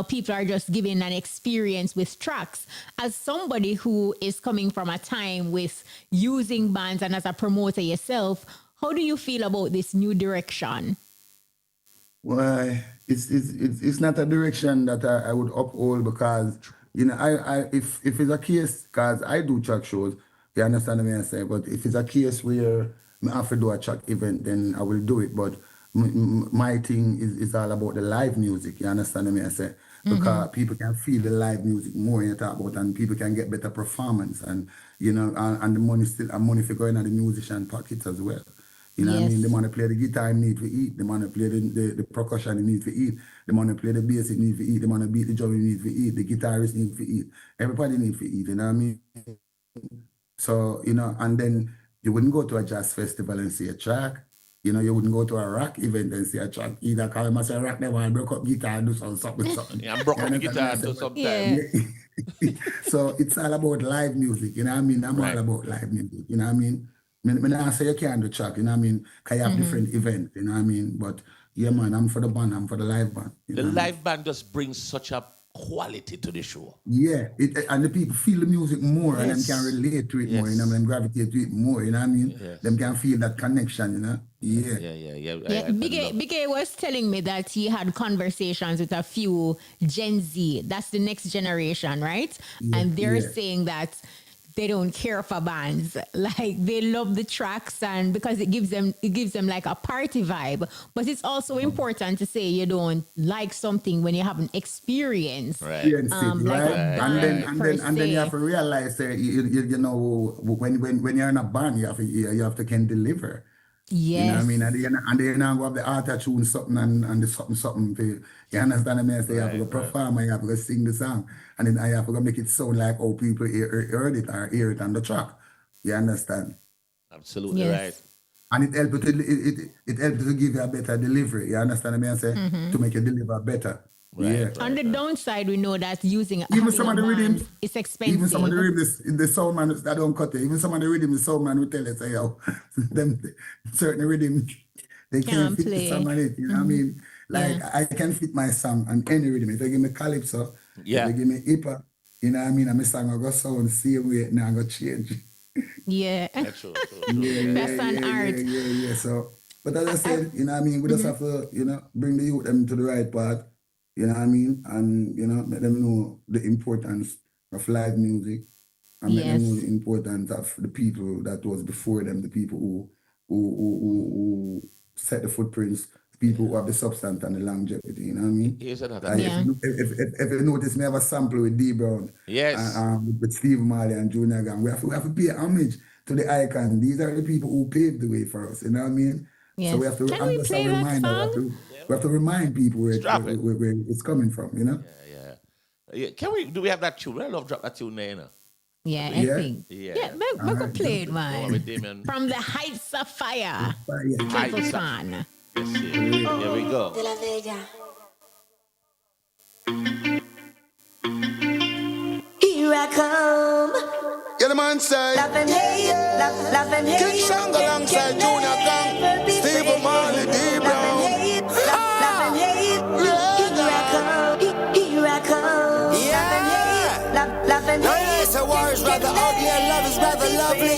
People are just giving an experience with tracks. As somebody who is coming from a time with using bands and as a promoter yourself, how do you feel about this new direction? Well, it's not a direction that I would uphold because if it's a case because I do track shows, you understand what I say. But if it's a case where I have to do a track event, then I will do it. But my thing is all about the live music. You understand what I say? Because people can feel the live music more you talk about, and people can get better performance, and and the money for going at the musician pockets as well. You know what I mean? The man who play the guitar, he need to eat. The man who play the percussion, he need to eat. The man who play the bass, he need to eat. The man who beat the drum, he need to eat. The guitarist need to eat. Everybody need to eat, you know what I mean? So, and then you wouldn't go to a jazz festival and see a track. You wouldn't go to a rock event and see a track. Either call him as a rock, they want to break up guitar and do something. Yeah, I'm broken guitar too sometimes. So it's all about live music, you know what I mean? I'm all about live music, you know what I mean? I not say you can't do track, you know what I mean? Because you have different events, you know what I mean? But yeah, man, I'm for the band, I'm for the live band. The live band just brings such a quality to the show. Yeah, and the people feel the music more and them can relate to it more, you know, them gravitate to it more, you know what I mean? Them can feel that connection, you know? Yeah. Yeah, Big A was telling me that he had conversations with a few Gen Z. That's the next generation, right? And they're saying that they don't care for bands. Like they love the tracks and because it gives them like a party vibe. But it's also important to say you don't like something when you haven't experienced. Right. And then you have to realize that you know when you're in a band you have to can deliver. Yes. You know what I mean? And then you now go have the auto tune something and the something for you. You understand what I mean? So you have to go perform and you have to go sing the song. And then you have to go make it sound like how people heard it or hear it on the track. You understand? Absolutely right. And it helps to give you a better delivery. You understand what I mean? To make you deliver better. Right. On the downside, we know that using even some of the rhythms, it's expensive. Even some of the rhythms, the sound man that don't cut it. Even some of the rhythms, the sound man will tell us, say, yo, them certain rhythms, They can't Can't fit the song play. on it. You know what I mean? Like Yeah. I can fit my song on any rhythm. If they give me calypso, if Yeah. they give me hip hop, you know what I mean? And my song will go sound the same way. Now I go change. Yeah. That's true. That's an art. Yeah. So, but as I said, you know what I mean? We just have to, bring the youth them to the right path. You know what I mean? And let them know the importance of live music, and let them know Yes. the importance of the people that was before them, the people who set the footprints, the people who have the substance and the longevity. You know what I mean? Here's another Like thing. if you notice, me have a sample with D Brown, Yes. with Steve Marley and Junior Gang. We have to pay homage to the icon. These are the people who paved the way for us. You know what I mean? So we Yes. have to. Can I'm we just a play that reminder. song? We have to remind people where, Drop it. where it's coming from. You know? Yeah. Can we? Do we have that tune? I love drop that tune there. You know? Yeah, I Yeah. think. Yeah. Yeah, we could play it, Go man. with Damien. From the heights of fire. Heights of- Capleton. Let's see. Here we go. De la Vega. Here I come. Yeah, the man say. Love and hate, love and hate. King Song alongside Junior Gang, Steve Marley, D Brown. Love and hate, here I come. Here I come. Yeah. Love and No, hate. yes, a war is rather ugly and love is rather lovely.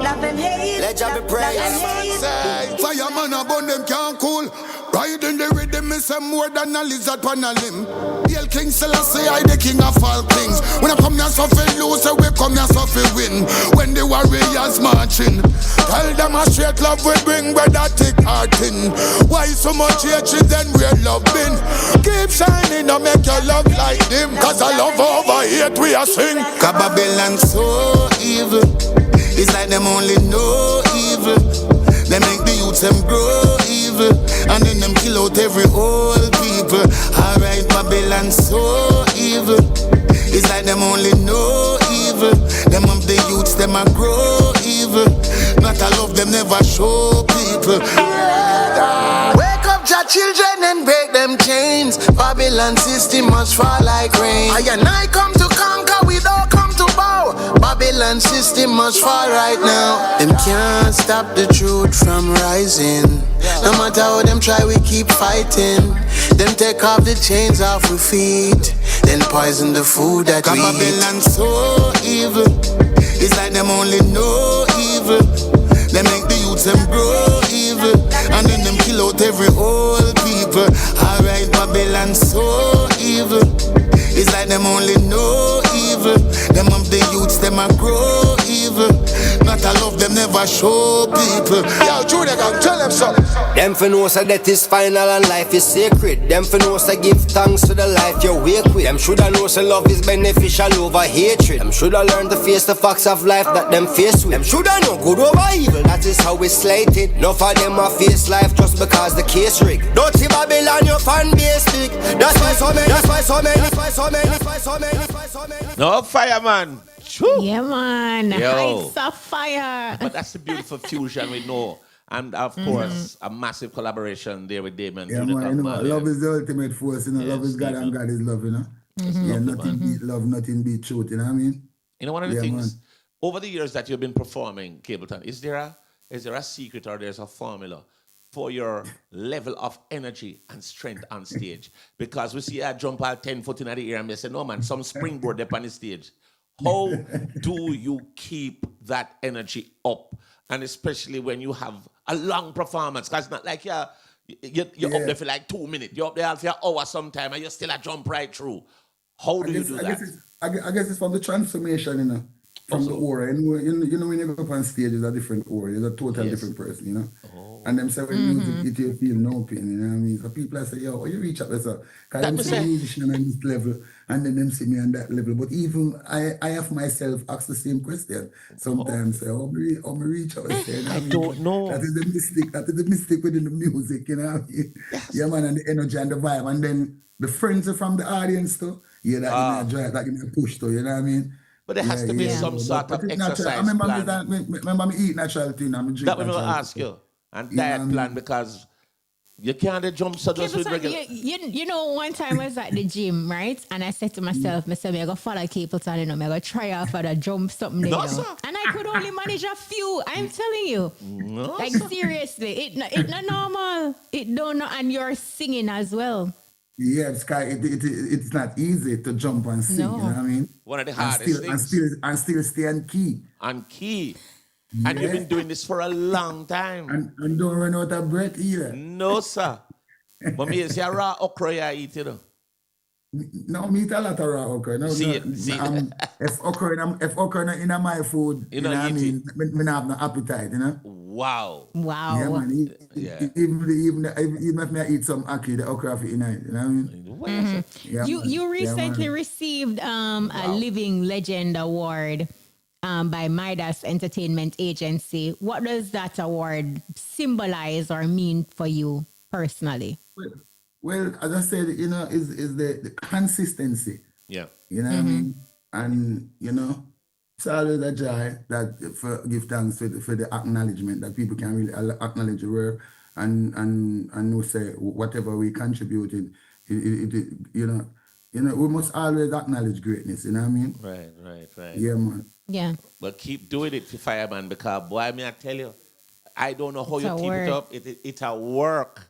Love and hate. Let Jah be praised. Love and hate. Say, fireman upon them can't cool. Riding the rhythm is more than a lizard on a limb. Hail King Selassie, I the king of all kings. When I come here suffer lose, we come here suffer win. When the warriors marching, tell them a straight love we bring, brother thick heart in. Why so much hatred then we're loving? Keep shining and make your love like them. Cause I love over hate we are sing. Cause Babylon so evil. It's like them only know evil. They make the youths them grow evil, and then them kill out every old people. Alright, Babylon so evil. It's like them only know evil. Them of the youths them a grow evil. Not a love them never show people. Wake up your children and break them chains. Babylon system must fall like rain. I and I come to conquer, we don't come to bow. Babylon system must fall right now. Them can't stop the truth from rising. No matter how them try, we keep fighting. Them take off the chains off we feet, then poison the food that we eat. Babylon so evil. It's like them only know evil. They make the youths them grow evil, and then them kill out every old people. Alright, Babylon so evil. It's like them only know evil. Them of the youths them a grow evil. Not a love them never show people. Yo, Junior Gang, tell them something. Them for know say that is final and life is sacred. Them for know say give thanks to the life you wake with. Them shoulda know say love is beneficial over hatred. Them shoulda learn to face the facts of life that them face with. Them shoulda know good over evil, that is how it's slated. Enough of them a face life just because the case rigged. Don't see Babylon your fan base big. That's why so many, that's why so many, that's why so many, that's why so many, that's why so many. No fireman. Choo. Yeah, man. Yo. Heights of fire. But that's the beautiful fusion we know. And of course, a massive collaboration there with Damon. Yeah, man, love is the ultimate force, love is God and God is love, Yeah, nothing beat love, nothing beat truth, you know what I mean? You know, one of the Yeah, things, man. over the years that you've been performing, Capleton, is there a secret or there's a formula for your level of energy and strength on stage? Because we see a jump out 10 foot in the air and they say, no man, some springboard up on the stage. How do you keep that energy up? And especially when you have a long performance, because it's not like you're up there for like 2 minutes. You're up there for an hour sometime and you still a jump right through. How do you do that? I guess it's from the transformation, from the aura. You know, when you go up on stage, it's a different aura. You're a total different person, And them say when music hit you, feel no pain, you know what I mean? So people say, yo, you reach up there, so. Because them see the musician on this level, and then them see me on that level. But even I have myself asked the same question. Sometimes say, oh, me reach out there. You know I don't know. That is the mistake within the music, you know what I mean? Yeah, man, and the energy and the vibe. And then the friends are from the audience too. Yeah, that give me a drive, that give me a push too, you know what I mean? But there has to be some sort of exercise I remember plan. Remember me eat natural thing. I'm That we're going to ask you. And diet plan, because You can't jump so just with Capleton, regular. you know, one time I was at the gym, right? And I said to myself, I said, I go follow Capleton, you know, I go try out for the jump something, you No, know. sir. And I could only manage a few. I'm telling you. No, Like, sir. seriously, it not normal. It don't know, and you're singing as well. Yeah, Sky, it's not easy to jump and sing, No. you know what I mean? One of the And hardest things. still stay on key. On key. And you've been doing this for a long time. And don't run out of breath either. No, sir. But me say a raw okra you eat, you know. No, me eat a lot of raw okra. No, See no, it, see it. if okra in my food, You you know, know what I eat mean? Me not have no appetite, you know? Wow. Wow. Yeah, man. Yeah. Even if I eat some ackee, the okra for in it, you know what I mean? Yeah, You man. you recently Yeah, man. received a Living Legend Award by Midas Entertainment Agency. What does that award symbolize or mean for you personally? Well, as I said, you know, is the consistency. Yeah. You know what I mean? And, you know, it's always a joy that for give thanks for the acknowledgement that people can really acknowledge the work and know say whatever we contributed, you know, we must always acknowledge greatness, you know what I mean? Right. Yeah, man. Yeah. But keep doing it for Fireman because, boy, me I tell you, I don't know how It's you a keep work. it up. It's a work.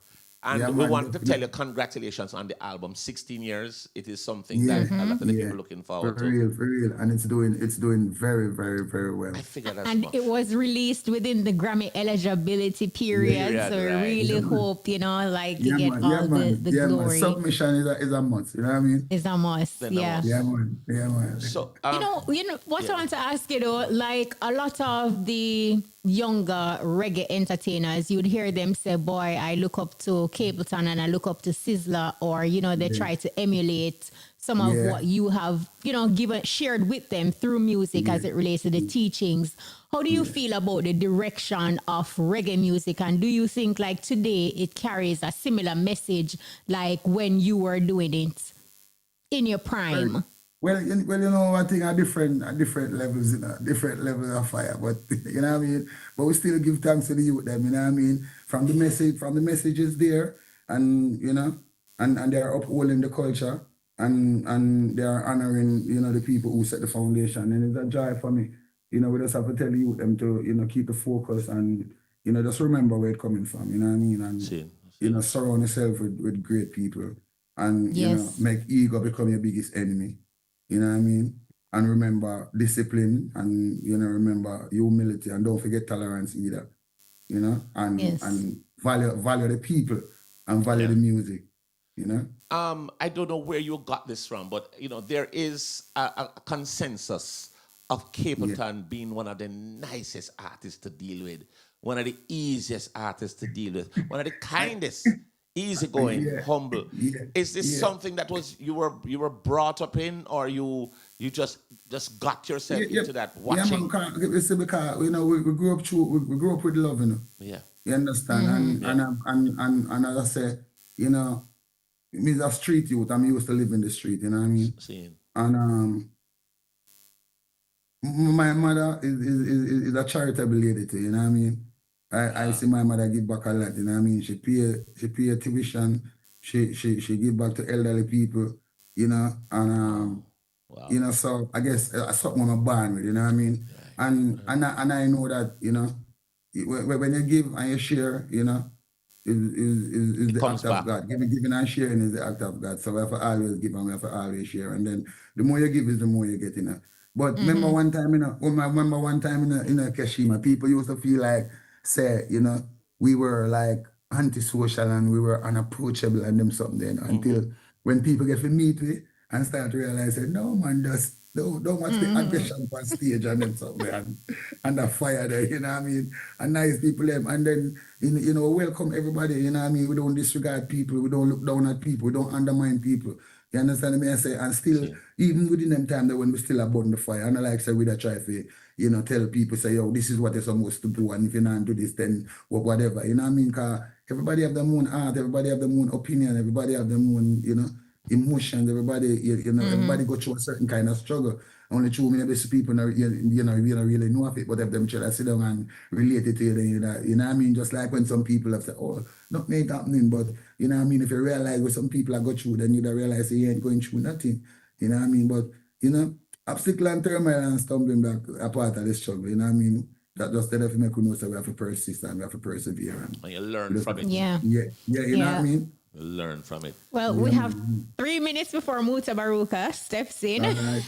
And Yeah, we man, want to definitely. tell you congratulations on the album. 16 years. It is something Yeah, that a lot of the yeah. people looking forward For to. real. And it's doing very, very, very well. I figured as And much. it was released within the Grammy eligibility period. Yeah, so we right. really Yeah, man. hope, you know, like you Yeah, get man. all Yeah, the man. Yeah, man. glory. Submission is a must, you know what I mean? It's a must. Then a Yeah. must. Yeah, man. Yeah, man. So, You know what yeah. I want to ask you though, like a lot of the younger reggae entertainers, you'd hear them say, boy, I look up to Capleton and I look up to Sizzler, or, you know, they try to emulate some of Yeah. what you have, you know, shared with them through music as it relates to the teachings. How do you feel about the direction of reggae music? And do you think like today it carries a similar message like when you were doing it in your prime? Well, you know, I think at different levels, you know, different levels of fire. But you know what I mean. But we still give thanks to the youth, them. You know what I mean. From the messages there, and you know, and they are upholding the culture, and they are honoring, you know, the people who set the foundation. And it's a joy for me. You know, we just have to tell the youth them to, you know, keep the focus and, you know, just remember where it's coming from. You know what I mean. And you know, surround yourself with great people, and you know, Yes. make ego become your biggest enemy. You know what I mean? And remember discipline, and you know, remember humility, and don't forget tolerance either. You know, and Yes. and value the people and value the music. You know? I don't know where you got this from, but you know, there is a consensus of Capleton being one of the nicest artists to deal with, one of the easiest artists to deal with, one of the kindest, easygoing, humble. Is this something that was you were brought up in, or you just got yourself into that watching? Yeah, man, because you know we grew up with love, you know. Yeah. You understand? And as I say, you know, me's a street youth. I'm used to live in the street, you know what I mean? Seeing. And my mother is a charitable lady too, you know what I mean? I see my mother give back a lot, you know what I mean? She pay tuition, she give back to elderly people, you know, and you know, so I guess that's something I'm born with, you know what I mean? And I know that, you know, when you give and you share, you know, is the act of God. Giving and sharing is the act of God. So we have to always give and we have to always share. And then the more you give is the more you get, you know. But remember one time, you know, in Kashima, people used to feel like, say, you know, we were like antisocial and we were unapproachable and them something, you know, until when people get to meet me and start to realize that, no man, just don't watch the aggression on stage and them something and the fire there, you know what I mean? And nice people them. And then, you know, welcome everybody, you know what I mean? We don't disregard people, we don't look down at people, we don't undermine people. You understand me? I say, and still, even within them time that when we still above the fire, and I like say we da try to, you know, tell people, say, yo, this is what you're supposed to do, and if you're not do this, then whatever. You know what I mean? Because everybody have their own art, everybody have their own opinion, everybody have their own, you know, emotions. Everybody, you know, everybody go through a certain kind of struggle. Only true, maybe some people not, you know, really know of it, but if them try to sit down and relate it to you, then you know what I mean? Just like when some people have said, oh, nothing ain't happening, but you know what I mean? If you realize what some people are go through, then you'd realize you ain't going through nothing. You know what I mean? But, you know, obstacle and turmoil and stumbling block are part of the struggle, you know what I mean? That just definitely make you know so we have to persist and we have to persevere. And you learn from it. Yeah. You know what I mean? Learn from it. Well, we have 3 minutes before Muta Baruka steps in. Right.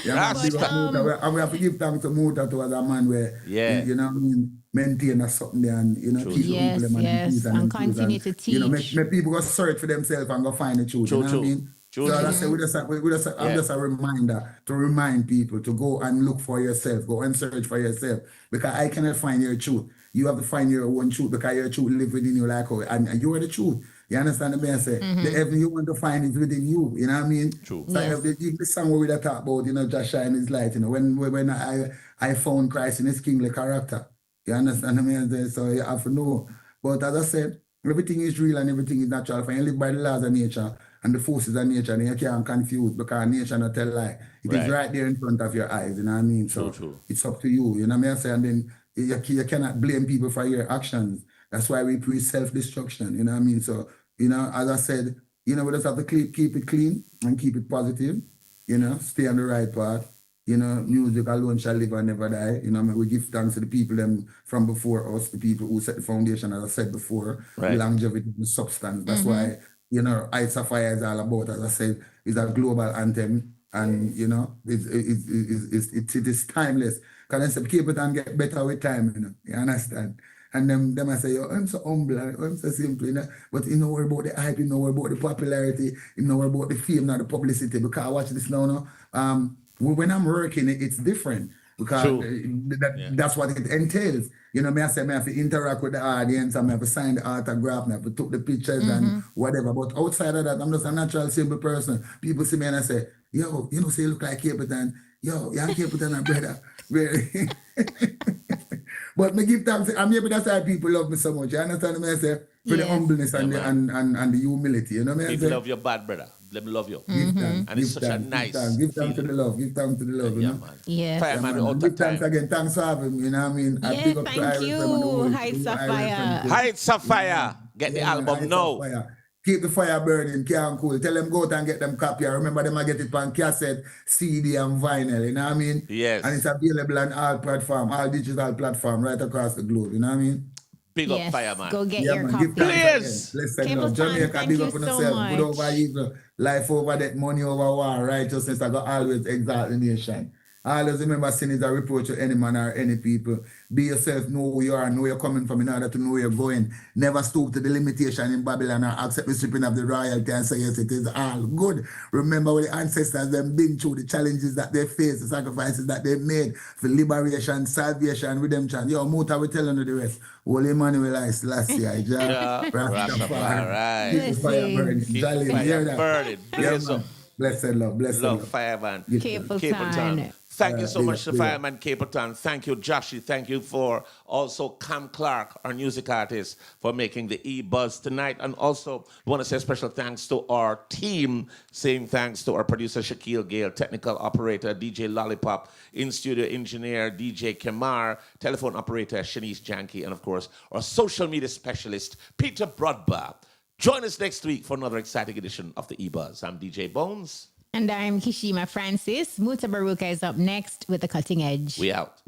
Yeah, and we have to give thanks to Muta to as a man where, you know what I mean, maintain a something there and, you know, teach people and continue to teach. You know, make people go search for themselves and go find the truth. You know what I mean? So that's I'm just a reminder to remind people to go and look for yourself, go and search for yourself. Because I cannot find your truth. You have to find your own truth because your truth lives within you like how, and you are the truth. You understand me? I say the heaven you want to find is within you. You know what I mean? True. So the song where we talk about, you know, Jahshii and his light, you know, when I found Christ in his kingly character. You understand me? I say, so you have to know. But as I said, everything is real and everything is natural. If you live by the laws of nature and the forces of nature, then you can't confuse because nature not tell lie. It is right there in front of your eyes, you know what I mean? So it's up to you, you know what I say? And then you cannot blame people for your actions. That's why we preach self-destruction, you know what I mean? So, you know, as I said, you know, we just have to keep it clean and keep it positive, you know, stay on the right path. You know, music alone shall live and never die. You know, we give thanks to the people them from before us, the people who set the foundation, as I said before, longevity, the substance. That's why, you know, Heights of Fire is all about, as I said, is a global anthem. And, you know, it is timeless. Because I say, keep it and get better with time, you know. You understand? And them I say, yo, I'm so humble, I'm so simple, you know. But you know what about the hype, you know what about the popularity, you know what about the fame, not the publicity. Because I watch this now, when I'm working, it's different because that's what it entails. You know, I have to interact with the audience, I have to sign the autograph, I have to take the pictures and whatever. But outside of that, I'm just a natural, simple person. People see me and I say, yo, you know, say you look like Capleton. Yo, you're Capleton, brother. Really? But me give thanks. I'm maybe that's why people love me so much. You understand me? I say for the humbleness and the humility. You know what I mean? People love your bad brother. Let me love you. And it's such a nice give thanks to the love. Give thanks to the love. You know? Man. Yes. Fireman, give thanks again. Thanks for having me. You know what I mean? I big up thank you. Heights of Fire. Heights of Fire. Get the album now. Keep the fire burning, can't cool. Tell them go out and get them copy. I remember them I get it on cassette, CD and vinyl, you know what I mean? Yes. And it's available on all platform, all digital platform right across the globe, you know what I mean? Big up Fireman. Go get your copy. Please. Listen, love. Jamaica, big up on yourself. Good over evil. Life over death, money over war, righteousness I got always exalt the nation. Always remember sin is a reproach to any man or any people. Be yourself, know who you are, know where you're coming from in order to know where you're going. Never stoop to the limitation in Babylon or accept the stripping of the royalty and say, yes, it is all good. Remember what the ancestors them been through, the challenges that they faced, the sacrifices that they made for liberation, salvation, redemption. Yo, Muta, we telling you the rest. Holy Emmanuel, I Selassie, I Jah, Rastafari. Keep the fire burning. Keep the fire burning. Blaze up. Blessed love, blessed love. Fireman. Capleton. Thank you so much to Fireman Capleton. Thank you, Jahshii. Thank you for also Clarke, our music artist, for making the EBUZZ tonight. And also, we want to say special thanks to our team. Same thanks to our producer, Shaquille Gale, technical operator, DJ Lollipop, in-studio engineer, DJ Kemar, telephone operator, Shanice Janky, and of course, our social media specialist, Peter Brodba. Join us next week for another exciting edition of the EBUZZ. I'm DJ Bones. And I'm Kishima Francis. Muta Baruka is up next with The Cutting Edge. We out.